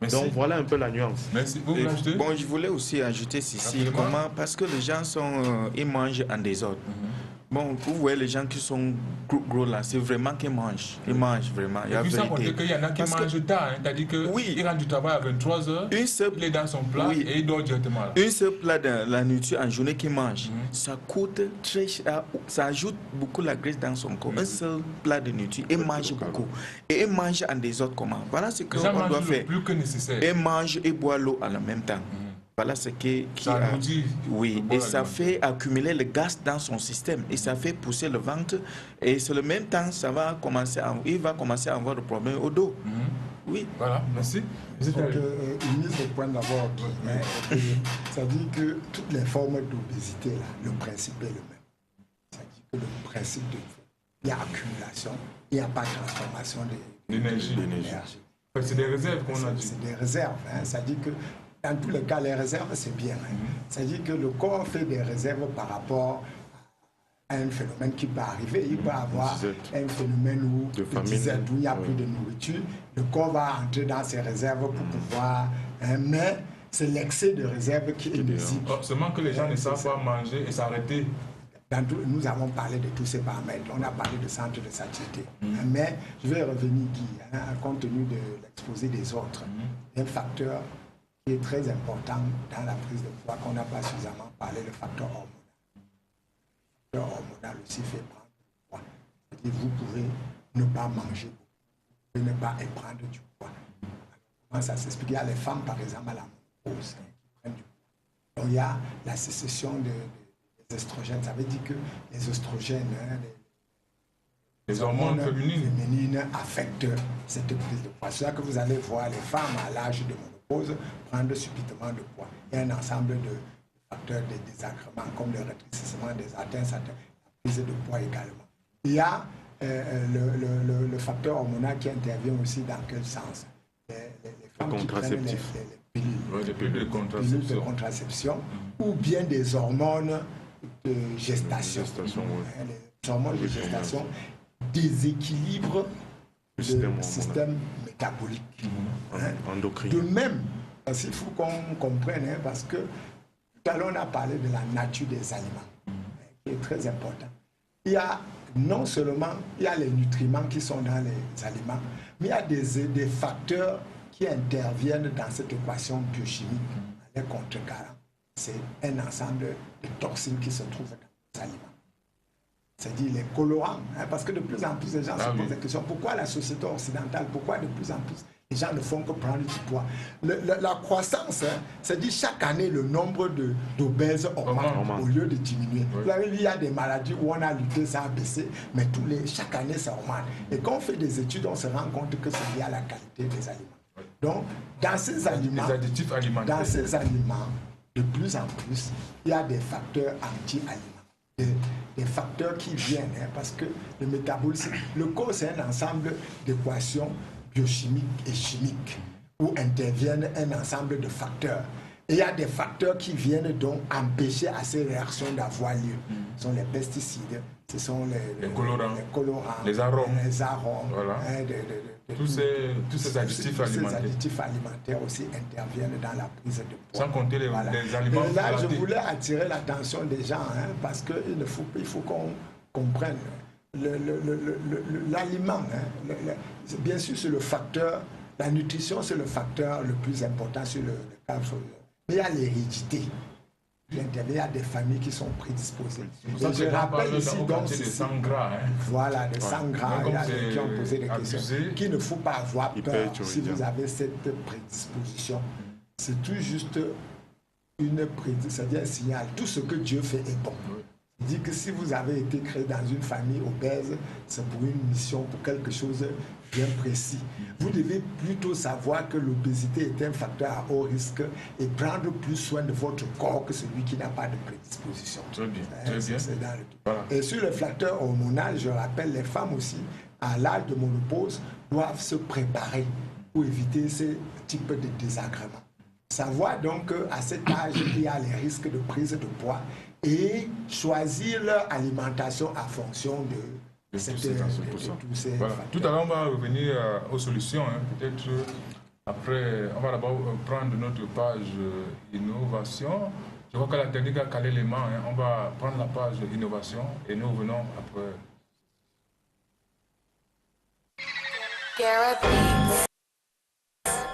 Donc, voilà un peu la nuance. Merci. Vous ajoutez? Bon, je voulais aussi ajouter ceci. Comment? Parce que les gens ils mangent en désordre. Bon, vous voyez les gens qui sont gros là, c'est vraiment qu'ils mangent. Ils mangent vraiment. Et puis ça montre qu'il y en a qui mangent tard. C'est-à-dire qu'il rentre du travail à 23 h, il est dans son plat et il dort directement là. Une seule plat de la nourriture en journée qu'il mange, ça coûte très cher, ça ajoute beaucoup la graisse dans son corps. Un seul plat de nourriture, il mange beaucoup. Et il mange en désordre comment? Voilà ce qu'on doit faire. Plus que nécessaire. Il mange et boit l'eau en même temps. Voilà ce qui oui, et ça fait accumuler le gaz dans son système et ça fait pousser le ventre et sur le même temps il va commencer à avoir des problèmes au dos. Oui. Voilà, merci. Il faut qu'il mise le point d'abord. Ça dit que toutes les formes d'obésité, le principe est le même. Ça dit que le principe il y a accumulation, il n'y a pas de transformation d'énergie. C'est des réserves qu'on a dit. C'est des réserves. Ça dit que dans tous les cas, les réserves, c'est bien. C'est-à-dire que le corps fait des réserves par rapport à un phénomène qui peut arriver. Il peut avoir un phénomène où il n'y a plus de nourriture. Le corps va entrer dans ses réserves pour pouvoir... mais c'est l'excès de réserve qui est nuisible. Seulement que les gens ne savent pas manger et s'arrêter. Nous avons parlé de tous ces paramètres. On a parlé de centre de satiété. Mais je vais revenir, Guy, compte tenu de l'exposé des autres. Un facteur qui est très important dans la prise de poids, qu'on n'a pas suffisamment parlé, le facteur hormonal. Le facteur hormonal aussi fait prendre du poids. C'est-à-dire vous pouvez ne pas manger beaucoup, vous pouvez ne pas prendre du poids. Alors, comment ça s'explique? Il y a les femmes, par exemple, à la ménopause, qui prennent du poids. Donc il y a la sécession des estrogènes. Ça veut dire que les oestrogènes, les hormones féminines affectent cette prise de poids. C'est là que vous allez voir les femmes à l'âge de ménopause prendre subitement de poids. Il y a un ensemble de facteurs de désagréments comme le rétrécissement des atteintes, la prise de poids également. Il y a le facteur hormonal qui intervient aussi dans quel sens? Les femmes qui prennent les pilules de contraception ou bien des hormones de gestation. Les hormones de gestation déséquilibrent le système métabolique. Endocrinien. De même, il faut qu'on comprenne, parce que tout à l'heure on a parlé de la nature des aliments, qui est très important. Il y a non seulement il y a les nutriments qui sont dans les aliments, mais il y a des facteurs qui interviennent dans cette équation biochimique. Les contrecarrants, c'est un ensemble de toxines qui se trouvent dans les aliments. C'est-à-dire les colorants, parce que de plus en plus les gens se posent la question, pourquoi la société occidentale, pourquoi de plus en plus les gens ne font que prendre du poids? La croissance, c'est-à-dire chaque année le nombre d'obèses augmente au lieu de diminuer. Vous avez vu, il y a des maladies où on a lutté, ça a baissé, mais chaque année ça augmente. Et quand on fait des études, on se rend compte que c'est lié à la qualité des aliments. Donc, dans ces aliments, de plus en plus, il y a des facteurs anti-aliments. Des facteurs qui viennent, parce que le métabolisme, le corps c'est un ensemble d'équations biochimiques et chimiques où interviennent un ensemble de facteurs. Et il y a des facteurs qui viennent donc empêcher à ces réactions d'avoir lieu. Ce sont les pesticides, ce sont les colorants, les arômes, voilà. Tous ces additifs alimentaires. Ces additifs alimentaires aussi interviennent dans la prise de poids. Sans compter les aliments. Et là, je voulais attirer l'attention des gens, parce qu'il faut qu'on comprenne. L'aliment, bien sûr, c'est le facteur, la nutrition, c'est le facteur le plus important sur le cas. Mais il y a l'hérédité. Il y a des familles qui sont prédisposées. Je rappelle ici, donc, c'est sang gras. Voilà, le sang gras. Il y a des qui ont posé des questions. Qu'il ne faut pas avoir peur si vous avez cette prédisposition. C'est tout juste une prédisposition, c'est-à-dire un signal. Tout ce que Dieu fait est bon. Il dit que si vous avez été créé dans une famille obèse, c'est pour une mission, pour quelque chose bien précis. Vous devez plutôt savoir que l'obésité est un facteur à haut risque et prendre plus soin de votre corps que celui qui n'a pas de prédisposition. Très bien. Très bien. Voilà. Et sur le facteur hormonal, je rappelle, les femmes aussi, à l'âge de ménopause, doivent se préparer pour éviter ce type de désagréments. Savoir donc qu'à cet âge, il y a les risques de prise de poids et choisir leur alimentation en fonction de tous ces voilà. Tout à l'heure, on va revenir aux solutions. Peut-être après, on va d'abord prendre notre page innovation. Je vois que la technique a calé les mains. On va prendre la page innovation et nous revenons après.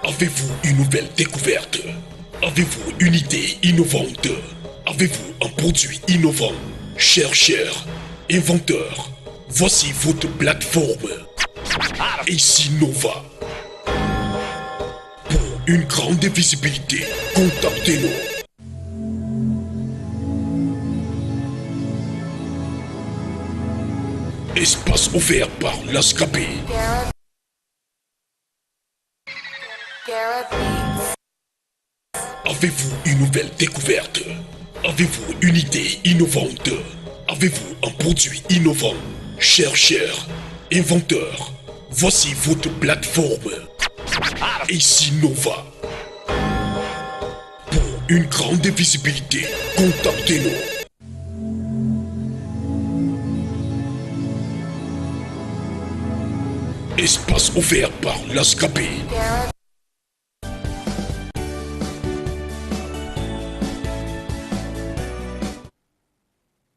Avez-vous une nouvelle découverte? Avez-vous une idée innovante? Avez-vous un produit innovant? Chercheurs, inventeurs, voici votre plateforme. AC Nova. Pour une grande visibilité, contactez-nous. Espace offert par l'ASCAP. Avez-vous une nouvelle découverte? Avez-vous une idée innovante? Avez-vous un produit innovant? Chercheurs, inventeurs, voici votre plateforme. AC Nova. Pour une grande visibilité, contactez-nous. Espace offert par l'ASCAP.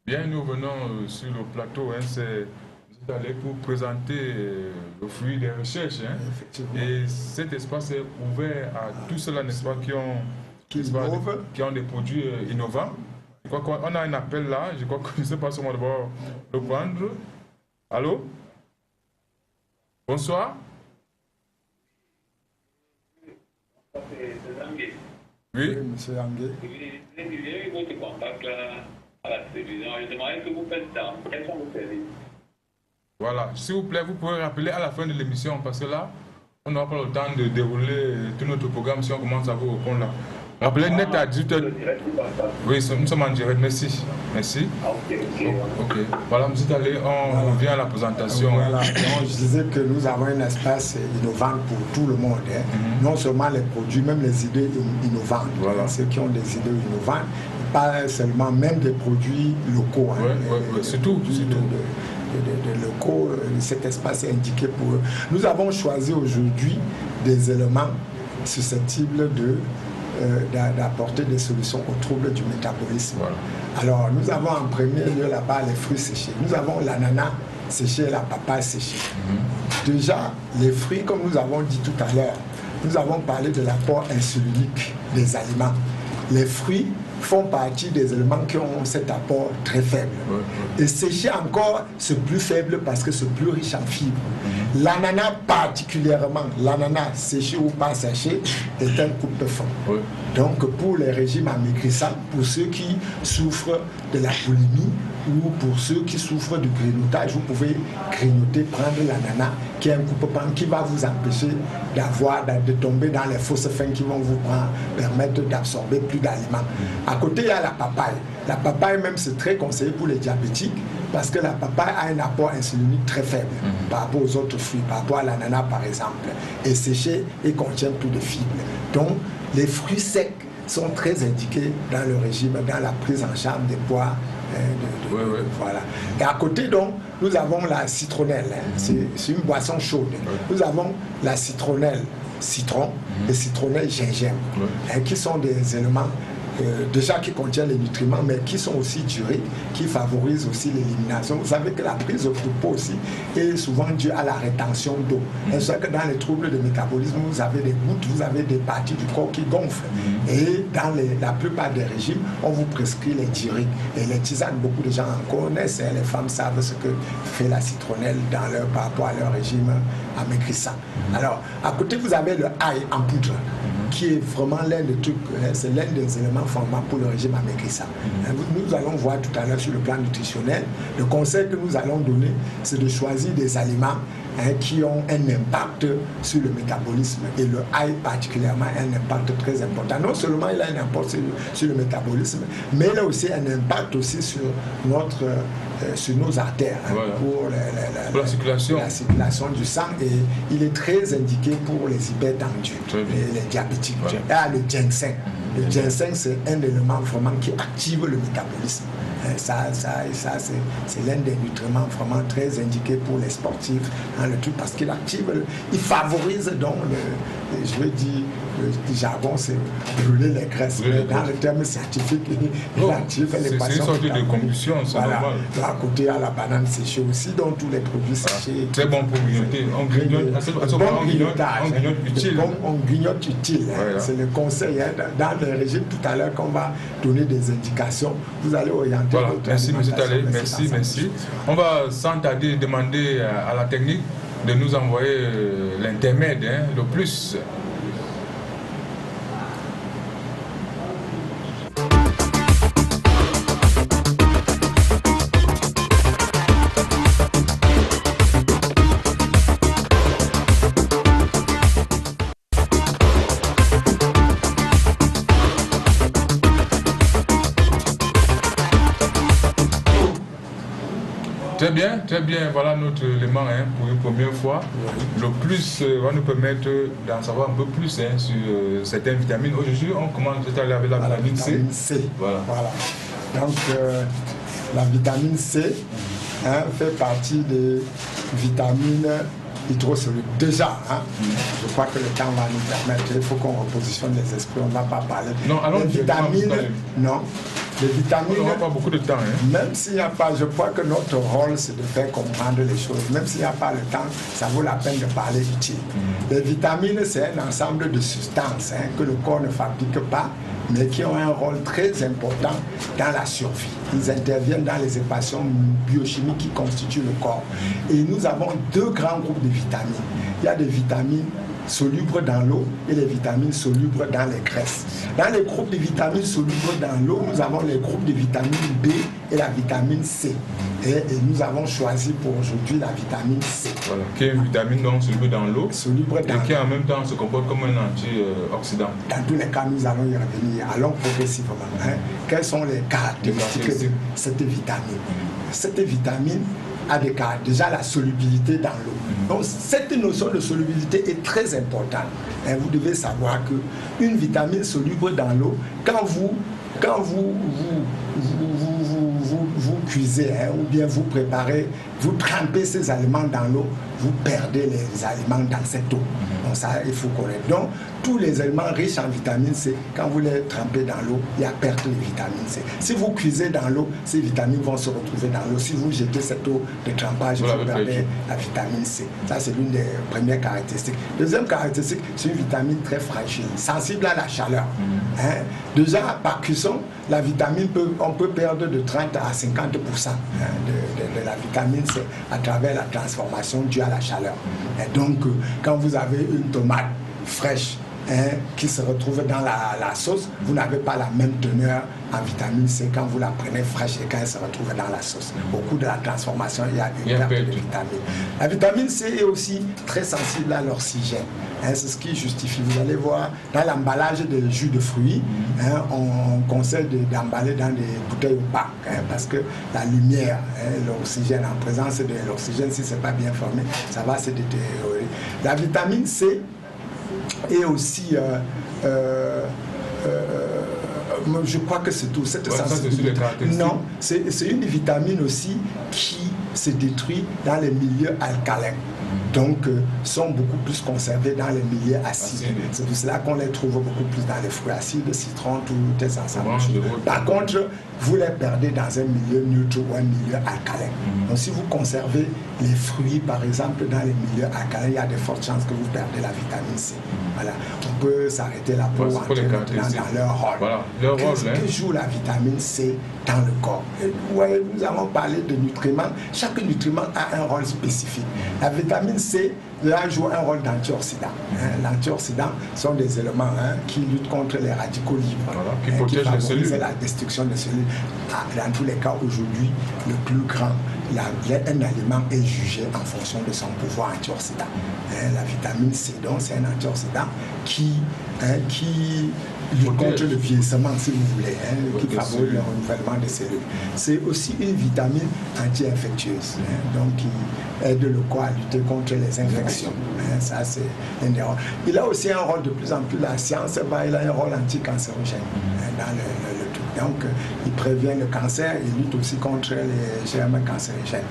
Bien, nous venons sur le plateau. Nous Pour présenter le fruit des recherches. Hein. Et cet espace est ouvert à tous ceux-là, n'est-ce pas, qui ont des produits innovants. Je crois qu'on a un appel là, je crois que je ne sais pas si on va devoir le prendre. Allô? Bonsoir. Oui, monsieur Angué. J'ai eu votre contact là à la télévision. Je demandais que vous faites ça. Quels sont vos services? Voilà, s'il vous plaît, vous pouvez rappeler à la fin de l'émission parce que là, on n'aura pas le temps de dérouler tout notre programme si on commence à vous répondre là. Rappelez net à 18h. Oui, nous sommes en direct, merci. Merci. Ok. Voilà, M. Talé, on revient à la présentation. Voilà, donc, je disais que nous avons un espace innovant pour tout le monde. Hein. Non seulement les produits, même les idées innovantes. Voilà. Ceux qui ont des idées innovantes, pas seulement même des produits locaux. Hein. Oui, c'est tout. De locaux, cet espace est indiqué pour eux. Nous avons choisi aujourd'hui des éléments susceptibles d'apporter des solutions aux troubles du métabolisme. Voilà. Alors, nous avons en premier lieu là-bas les fruits séchés. Nous avons l'ananas séché et la papaye séchée. Déjà, les fruits, comme nous avons dit tout à l'heure, nous avons parlé de l'apport insulinique des aliments. Les fruits font partie des éléments qui ont cet apport très faible. Et séché encore, c'est plus faible parce que c'est plus riche en fibres. L'ananas particulièrement, l'ananas séché ou pas séché, est un coupe-faim. Donc pour les régimes amaigrissants, pour ceux qui souffrent de la boulimie ou pour ceux qui souffrent du grignotage, vous pouvez grignoter, prendre l'ananas qui est un coupe-pain qui va vous empêcher de tomber dans les fausses faims qui vont vous permettre d'absorber plus d'aliments. À côté, il y a la papaye. La papaye même, c'est très conseillé pour les diabétiques parce que la papaye a un apport insulinique très faible par rapport aux autres fruits, par rapport à l'ananas par exemple. Et séché et contient plus de fibres. Donc, les fruits secs sont très indiqués dans le régime, dans la prise en charge des poids. Voilà. Et à côté, donc, nous avons la citronnelle. C'est une boisson chaude. Nous avons la citronnelle citron et citronnelle gingembre, qui sont des éléments déjà qui contiennent les nutriments, mais qui sont aussi diurétiques, qui favorisent aussi l'élimination. Vous savez que la prise de peau aussi est souvent due à la rétention d'eau. C'est que dans les troubles de métabolisme, vous avez des gouttes, vous avez des parties du corps qui gonflent. Et dans la plupart des régimes, on vous prescrit les diurétiques. Et les tisanes, beaucoup de gens en connaissent. Les femmes savent ce que fait la citronnelle par rapport à leur régime amaigrissant. Alors, à côté, vous avez le ail en poudre, qui est vraiment l'un des trucs, c'est l'un des éléments formants pour le régime amaigrissant. Nous allons voir tout à l'heure sur le plan nutritionnel, le conseil que nous allons donner, c'est de choisir des aliments qui ont un impact sur le métabolisme. Et le ail particulièrement a un impact très important. Non seulement il a un impact sur le métabolisme, mais il a aussi un impact aussi sur nos artères, pour la circulation du sang. Et il est très indiqué pour les hypertendus, les diabétiques. Il y a le ginseng. Le ginseng, c'est un élément vraiment qui active le métabolisme. C'est l'un des nutriments vraiment très indiqués pour les sportifs, parce qu'il favorise donc je veux dire, le jargon, c'est brûler les graisses. Mais dans le terme scientifique, il active les patients. C'est une sorte de combustion, c'est normal. À côté, il y a la banane séchée aussi, donc tous les produits séchés. Très bon pour grignoter. On grignote utile. On grignote utile. C'est le conseil. Dans le régime tout à l'heure, qu'on va donner des indications, vous allez orienter. Voilà, merci M. Talé, merci. On va sans tarder demander à la technique de nous envoyer l'intermède, le plus. Très bien, voilà notre élément pour une première fois. Le plus va nous permettre d'en savoir un peu plus sur certaines vitamines. Aujourd'hui, on commence avec la vitamine C. Voilà. Donc, la vitamine C fait partie des vitamines hydrosolubles. Déjà, je crois que le temps va nous permettre, il faut qu'on repositionne les esprits, on ne va pas parler. Non, allons les vitamines, non. Les vitamines... On n'aura pas beaucoup de temps. Hein. Même s'il n'y a pas... Je crois que notre rôle, c'est de faire comprendre les choses. Même s'il n'y a pas le temps, ça vaut la peine de parler utile. Les vitamines, c'est un ensemble de substances que le corps ne fabrique pas, mais qui ont un rôle très important dans la survie. Ils interviennent dans les équations biochimiques qui constituent le corps. Et nous avons deux grands groupes de vitamines. Il y a des vitamines solubles dans l'eau et les vitamines solubles dans les graisses. Dans les groupes de vitamines solubles dans l'eau, nous avons les groupes de vitamine B et la vitamine C. Et nous avons choisi pour aujourd'hui la vitamine C. Voilà, qui est une vitamine non soluble dans l'eau et qui en même temps se comporte comme un antioxydant. Dans tous les cas, nous allons y revenir. Allons progressivement. Quelles sont les caractéristiques de cette vitamine? Cette vitamine a des caractéristiques. Déjà la solubilité dans l'eau. Donc cette notion de solubilité est très importante. Vous devez savoir qu'une vitamine soluble dans l'eau, quand vous cuisez ou bien vous préparez, vous trempez ces aliments dans l'eau, vous perdez les aliments dans cette eau. Donc ça, il faut connaître. Donc, tous les aliments riches en vitamine C, quand vous les trempez dans l'eau, il y a perte de vitamine C. Si vous cuisez dans l'eau, ces vitamines vont se retrouver dans l'eau. Si vous jetez cette eau de trempage, vous perdez la vitamine C. Ça, c'est l'une des premières caractéristiques. Deuxième caractéristique, c'est une vitamine très fragile, sensible à la chaleur. Déjà, par cuisson, la vitamine, on peut perdre de 30 à 50% de la vitamine C à travers la transformation due à la chaleur. Et donc, quand vous avez une tomate fraîche qui se retrouve dans la sauce, vous n'avez pas la même teneur en vitamine C quand vous la prenez fraîche et quand elle se retrouve dans la sauce. Au cours de la transformation, il y a une perte de vitamine. La vitamine C est aussi très sensible à l'oxygène. C'est ce qui justifie. Vous allez voir, dans l'emballage des jus de fruits, on conseille d'emballer dans des bouteilles opaques parce que la lumière, l'oxygène, en présence de l'oxygène, si ce n'est pas bien formé, ça va se détériorer. La vitamine C est aussi... je crois que c'est tout. Cette sensibilité. Non, c'est une vitamine aussi qui se détruit dans les milieux alcalins. Donc, sont beaucoup plus conservés dans les milieux acides. C'est pour cela qu'on les trouve beaucoup plus dans les fruits acides, citron, tous ces ensembles. Par contre, vous les perdez dans un milieu neutre ou un milieu alcalin. Donc, si vous conservez les fruits, par exemple, dans les milieux alcalins, il y a de fortes chances que vous perdez la vitamine C. Voilà. On peut s'arrêter là pour entrer maintenant dans leur rôle. Voilà. Que joue la vitamine C dans le corps? Ouais, nous avons parlé de nutriments. Chaque nutriment a un rôle spécifique. La vitamine C joue un rôle d'antioxydant. L'antioxydant sont des éléments qui luttent contre les radicaux libres, qui protègent les cellules. La destruction des cellules. Dans tous les cas, aujourd'hui, le plus grand, un aliment est jugé en fonction de son pouvoir antioxydant. La vitamine C, donc, c'est un antioxydant qui lutte contre le vieillissement, si vous voulez, qui favorise le renouvellement des cellules. C'est aussi une vitamine anti-infectieuse, donc qui aide le corps à lutter contre les infections. Ça, c'est un des rôles. Il a aussi un rôle de plus en plus, la science, il a un rôle anti-cancérogène dans le truc. Donc, il prévient le cancer, il lutte aussi contre les germes cancérigènes.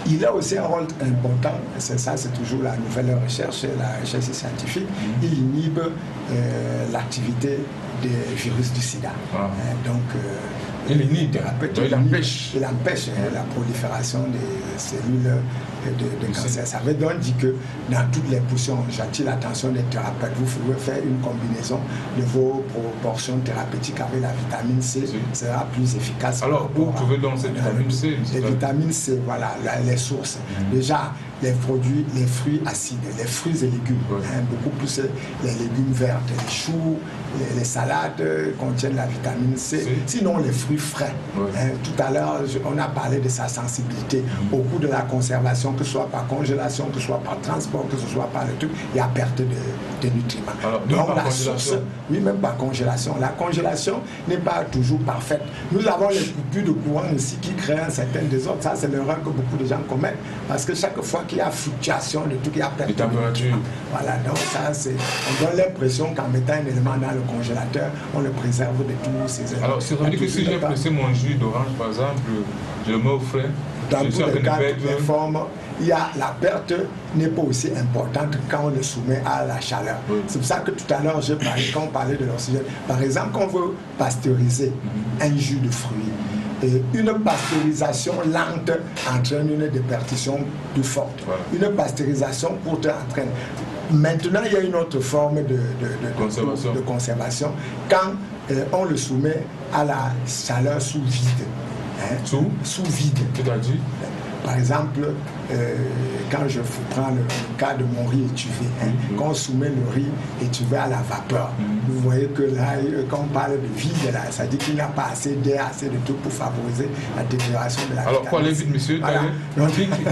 Il a aussi un rôle important, c'est ça, c'est toujours la nouvelle recherche, la recherche scientifique. Il inhibe l'activité des virus du sida. Donc, il empêche la prolifération des cellules de cancer. Ça veut donc dire que dans toutes les potions, j'attire l'attention des thérapeutes. Vous pouvez faire une combinaison de vos proportions thérapeutiques avec la vitamine C, sera plus efficace. Alors, vous trouvez donc cette vitamine C? Les vitamines C, voilà, les sources. Déjà, les produits, les fruits acides, les fruits et légumes, beaucoup plus les légumes verts, les choux, les salades contiennent la vitamine C. Sinon, les fruits frais. Tout à l'heure, on a parlé de sa sensibilité. Au cours de la conservation, que ce soit par congélation, que ce soit par transport, que ce soit par le truc, il y a perte de nutriments. Alors, donc la source, oui, même par congélation. La congélation n'est pas toujours parfaite. Nous avons les coupures de courant aussi qui créent un certain désordre. Ça, c'est l'erreur que beaucoup de gens commettent. Parce que chaque fois qu'il y a fluctuation de tout, il y a perte de température. Voilà, donc ça, on donne l'impression qu'en mettant un élément dans le congélateur, on le préserve de tous ces éléments. Alors, ça veut dire que si j'ai pressé mon jus d'orange, par exemple, je le mets au frais, dans tous les cas, toutes les formes, la perte n'est pas aussi importante quand on le soumet à la chaleur. C'est pour ça que tout à l'heure, quand on parlait de l'oxygène, par exemple, quand on veut pasteuriser un jus de fruits, et une pasteurisation lente entraîne une déperdition plus forte. Une pasteurisation courte entraîne. Maintenant, il y a une autre forme de conservation quand on le soumet à la chaleur sous vide. Sous vide. C'est-à-dire, par exemple, quand je prends le cas de mon riz étuvé, quand on soumet le riz étuvé à la vapeur, vous voyez que là, quand on parle de vide, là, ça dit qu'il n'y a pas assez d'air, assez de tout pour favoriser la détérioration de la alors, pour aller vite, monsieur,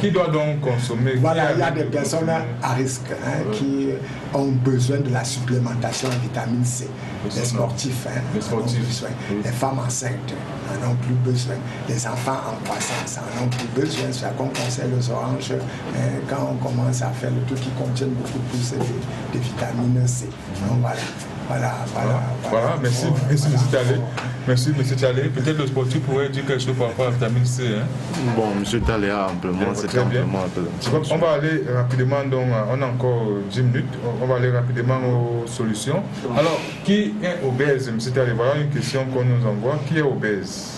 qui doit donc consommer? Voilà, il y a des personnes à risque qui ont besoin de la supplémentation en vitamine C. Les sportifs, en ont besoin. Les femmes enceintes en ont plus besoin. Les enfants en croissance en ont plus besoin. C'est qu'on conseille les oranges quand on commence à faire le truc qui contient beaucoup plus de vitamine C. Donc voilà, merci, monsieur Talé. Merci, monsieur Talé. Peut-être le sportif pourrait dire quelque chose par rapport à la vitamine C. Bon, monsieur Talé a amplement, c'est amplement. On va aller rapidement, donc, on a encore 10 minutes. On va aller rapidement aux solutions. Alors, qui est obèse, monsieur Talé? Voilà une question qu'on nous envoie. Qui est obèse?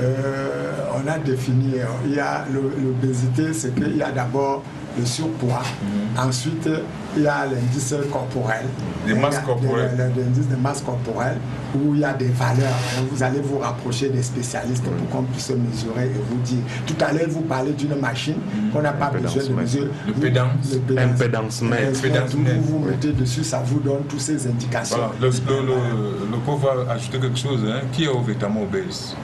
On a défini, il y a l'obésité, c'est qu'il y a d'abord le surpoids, ensuite il y a l'indice corporel, l'indice de masse corporelle, où il y a des valeurs. Vous allez vous rapprocher des spécialistes pour qu'on puisse mesurer et vous dire. Tout à l'heure, vous parlez d'une machine qu'on n'a pas besoin de mesurer. Le pédance. Vous mettez dessus, ça vous donne toutes ces indications. Voilà. Le pauvre va ajouter quelque chose. Qui est véritablement obèse?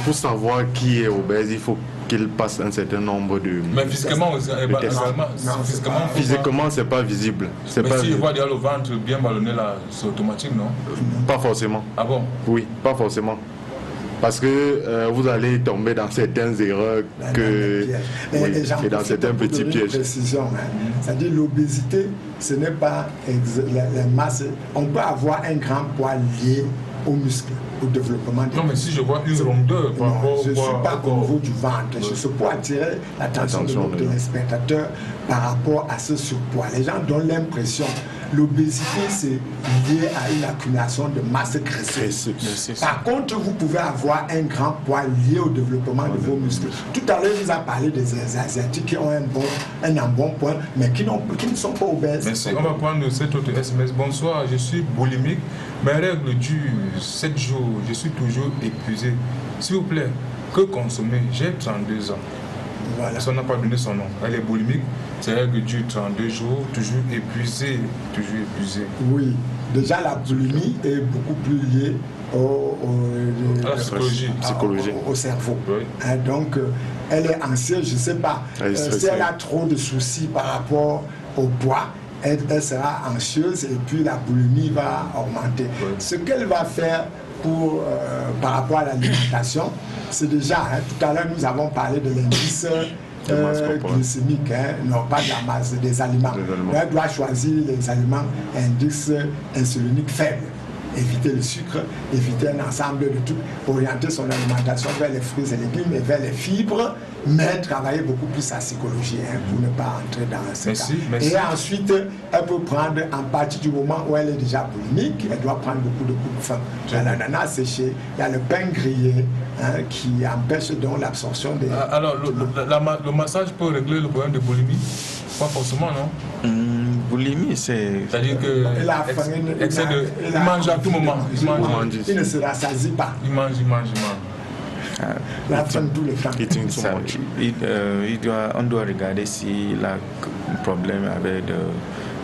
Pour savoir qui est obèse, il faut qu'il passe un certain nombre de... Mais physiquement, physiquement, c'est pas visible. Mais si je vois déjà le ventre bien ballonné là, c'est automatique, non? Pas forcément. Ah bon? Oui, pas forcément. Parce que vous allez tomber dans certaines erreurs et dans certains petits pièges. C'est-à-dire l'obésité, ce n'est pas la masse. On peut avoir un grand poids lié aux muscles, au développement des... Non, mais si je vois une rondeur par rapport je ne suis pas au niveau du ventre. Je suis pour attirer l'attention de spectateurs par rapport à ce surpoids. Les gens donnent l'impression l'obésité, c'est lié à une accumulation de masse graisseuse. Par contre, vous pouvez avoir un grand poids lié au développement de vos muscles. Tout à l'heure, vous avez parlé des Asiatiques qui ont un bon point, mais qui ne sont pas obèses. Merci. On va prendre cet autre SMS. Bonsoir, je suis boulimique. Mes règles durent 7 jours. Je suis toujours épuisé. S'il vous plaît, que consommer? J'ai 32 ans. Voilà. Ça n'a pas donné son nom. Elle est boulimique. C'est règle dure 32 jours, toujours épuisé. Oui, déjà la boulimie est beaucoup plus liée à la psychologie. Au cerveau. Oui. Donc, elle est anxieuse, je ne sais pas. Si elle a trop de soucis par rapport au poids, elle sera anxieuse et puis la boulimie va augmenter. Oui. Ce qu'elle va faire par rapport à l'alimentation, c'est déjà, tout à l'heure nous avons parlé de l'indice glycémique, non pas de la masse, des aliments. Elle doit choisir les aliments indice insulinique faible. Éviter le sucre, éviter un ensemble de trucs, orienter son alimentation vers les fruits et légumes et vers les fibres, mais travailler beaucoup plus sa psychologie pour ne pas entrer dans ce cas. Et ensuite, elle peut prendre, en partie du moment où elle est déjà boulimique, elle doit prendre beaucoup de coups de faim. Il y a l'ananas séché, il y a le pain grillé qui empêche donc l'absorption des... Alors, le massage peut régler le problème de boulimie? Pas forcément, non? Boulimie, c'est-à-dire que il mange à tout moment. Il ne se rassasie pas. Il mange. La faim tout le temps. On doit regarder s'il a un problème avec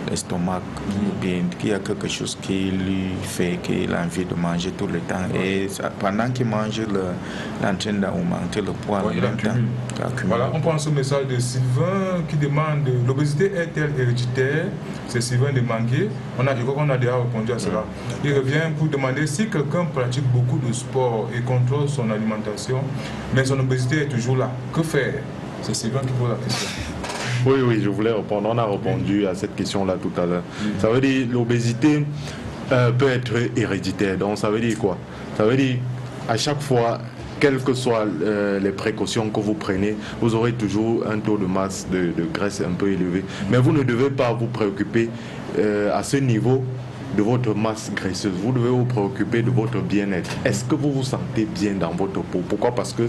l'estomac, ou bien qu'il y a quelque chose qui lui fait qu'il a envie de manger tout le temps. Et pendant qu'il mange, il est en train d'augmenter le poids en même temps. Voilà, on prend ce message de Sylvain qui demande l'obésité est-elle héréditaire? C'est Sylvain de Manguier. On a déjà répondu à cela. Il revient pour demander si quelqu'un pratique beaucoup de sport et contrôle son alimentation, mais son obésité est toujours là. Que faire? C'est Sylvain qui pose la question. Oui, je voulais répondre. On a répondu à cette question-là tout à l'heure. Ça veut dire l'obésité peut être héréditaire. Donc ça veut dire quoi? Ça veut dire à chaque fois quelles que soient les précautions que vous prenez, vous aurez toujours un taux de masse de graisse un peu élevé. Mais vous ne devez pas vous préoccuper à ce niveau de votre masse graisseuse. Vous devez vous préoccuper de votre bien-être. Est-ce que vous vous sentez bien dans votre peau? Pourquoi? Parce que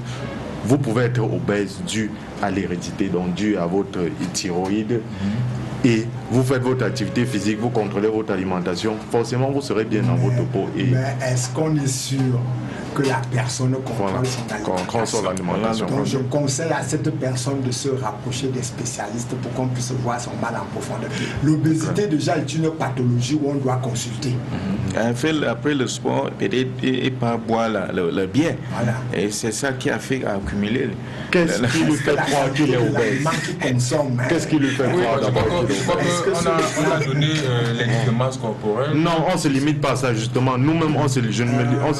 vous pouvez être obèse dû à l'hérédité, donc dû à votre thyroïde, et vous faites votre activité physique, vous contrôlez votre alimentation, forcément vous serez bien dans votre peau. Mais est-ce qu'on est sûr que la personne contrôle son alimentation? Donc je conseille à cette personne de se rapprocher des spécialistes pour qu'on puisse voir son mal en profondeur. L'obésité déjà est une pathologie où on doit consulter. Après le sport, et pas boire le bien. Voilà. Et c'est ça qui a fait accumuler. Qu'est-ce qui lui fait croire qu'il est obèse? Qu'est-ce qui lui fait croire d'abord qu'il est obèse? On a donné l'indice de masse corporelle. Non, on ne se limite pas à ça justement. Nous-mêmes, on se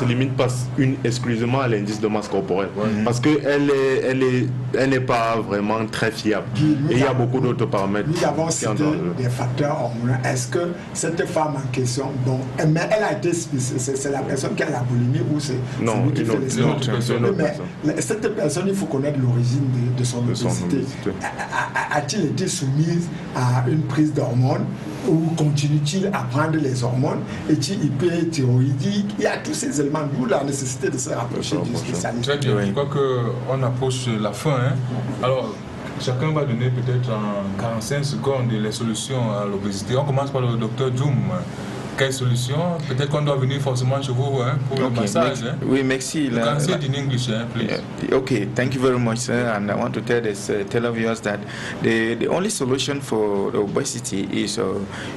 limite pas exclusivement à l'indice de masse corporelle. Parce qu'elle n'est pas vraiment très fiable. Et il y a beaucoup d'autres paramètres. Nous avons cité des facteurs hormonaux. Est-ce que cette femme en question, bon, mais elle a été c'est la personne qui a la boulimie ou c'est lui qui fait les autres? Mais cette personne, il faut connaître l'origine de son obésité. A-t-il été soumise à une prise d'hormones ou continue-t-il à prendre les hormones? Est-il hyperthyroïdique? Il y a tous ces éléments, d'où la nécessité de se rapprocher du spécialiste. Très bien, je crois qu'on approche la fin. Alors, chacun va donner peut-être en 45 secondes les solutions à l'obésité. On commence par le docteur Djoum. Quelle solution? Peut-être qu'on doit venir forcément chez vous pour le massage. Oui, merci. You can say it in English, please. Okay, thank you very much, sir. And I want to tell this televiewers that the only solution for obesity is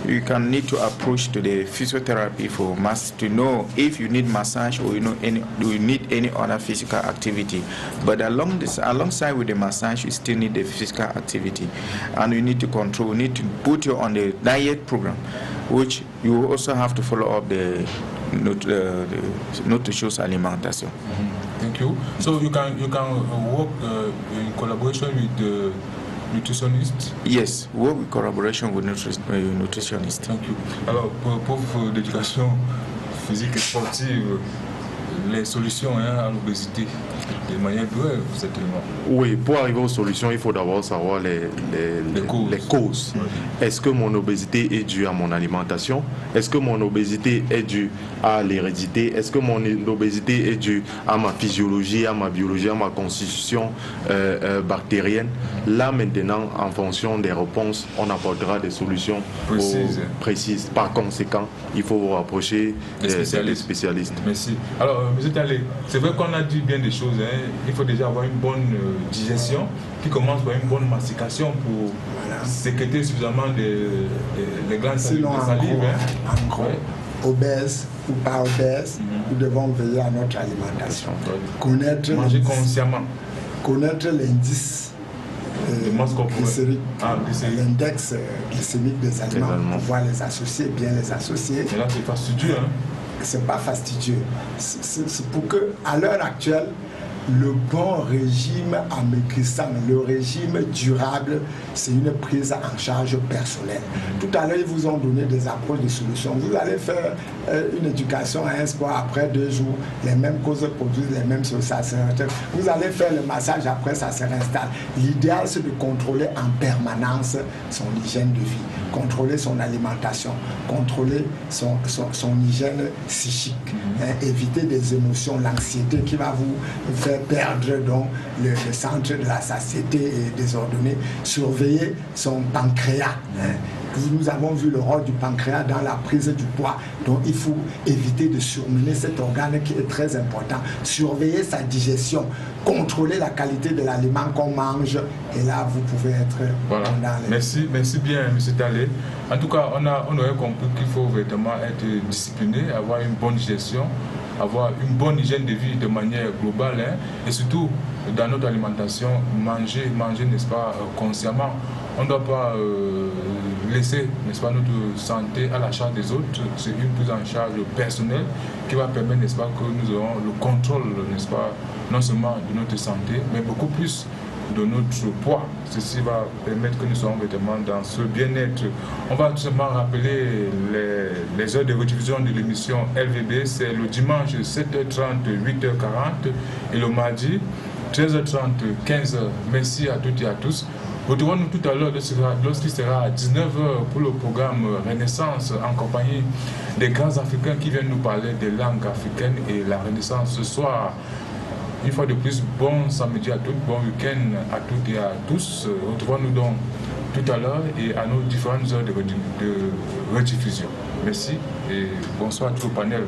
you can need to approach to the physiotherapy for to know if you need massage or you need any other physical activity. But alongside with the massage, you still need the physical activity, and you need to control. You need to put you on the diet program, which you also have to follow up the nutritious alimentation. Thank you. So you can work in collaboration with the nutritionist? Yes, work in collaboration with nutritionist. Thank you. Alors, pour l'éducation physique et sportive, les solutions à l'obésité, de manière brève, certainement. Oui, pour arriver aux solutions, il faut d'abord savoir les causes. Est-ce que mon obésité est due à mon alimentation? Est-ce que mon obésité est due à l'hérédité? Est-ce que mon obésité est due à ma physiologie, à ma biologie, à ma constitution bactérienne? Là, maintenant, en fonction des réponses, on apportera des solutions précises. Par conséquent, il faut vous rapprocher des spécialistes. Merci. Alors, M. Talley, c'est vrai qu'on a dit bien des choses. Il faut déjà avoir une bonne digestion qui commence par une bonne mastication pour sécréter suffisamment les glandes salives. En gros, obèse ou pas obèse, nous devons veiller à notre alimentation. Manger consciemment. Connaître l'indice glycémique, l'index glycémique des aliments, pouvoir les associer, bien les associer. Et là, c'est fastidieux. C'est pas fastidieux. C'est pour que, à l'heure actuelle, le bon régime amaigrissant, le régime durable, c'est une prise en charge personnelle. Tout à l'heure, ils vous ont donné des approches, des solutions. Vous allez faire une éducation à un sport, après 2 jours, les mêmes causes produisent les mêmes choses, ça se réinstalle. Vous allez faire le massage, après ça se réinstalle. L'idéal, c'est de contrôler en permanence son hygiène de vie, contrôler son alimentation, contrôler son hygiène psychique, éviter des émotions, l'anxiété qui va vous faire perdre donc le centre de la satiété et désordonné, surveiller son pancréas. Nous avons vu le rôle du pancréas dans la prise du poids, donc il faut éviter de surmener cet organe qui est très important, surveiller sa digestion, contrôler la qualité de l'aliment qu'on mange, et là vous pouvez être dans les... Merci bien M. Talley. En tout cas, on aurait compris qu'il faut vraiment être discipliné, avoir une bonne digestion, avoir une bonne hygiène de vie de manière globale, et surtout dans notre alimentation, manger, n'est-ce pas, consciemment. On ne doit pas laisser, n'est-ce pas, notre santé à la charge des autres. C'est une prise en charge personnelle qui va permettre, n'est-ce pas, que nous aurons le contrôle, n'est-ce pas, non seulement de notre santé, mais beaucoup plus de notre poids. Ceci va permettre que nous soyons vraiment dans ce bien-être. On va tout simplement rappeler les heures de rediffusion de l'émission LVB. C'est le dimanche 7h30, 8h40 et le mardi 13h30, 15h. Merci à toutes et à tous. Retrouvons-nous tout à l'heure lorsqu'il sera à 19h pour le programme Renaissance en compagnie des grands Africains qui viennent nous parler des langues africaines et la Renaissance ce soir. Une fois de plus, bon samedi à tous, bon week-end à toutes et à tous. Retrouvons-nous donc tout à l'heure et à nos différentes heures de rediffusion. Merci et bonsoir à tout le panel.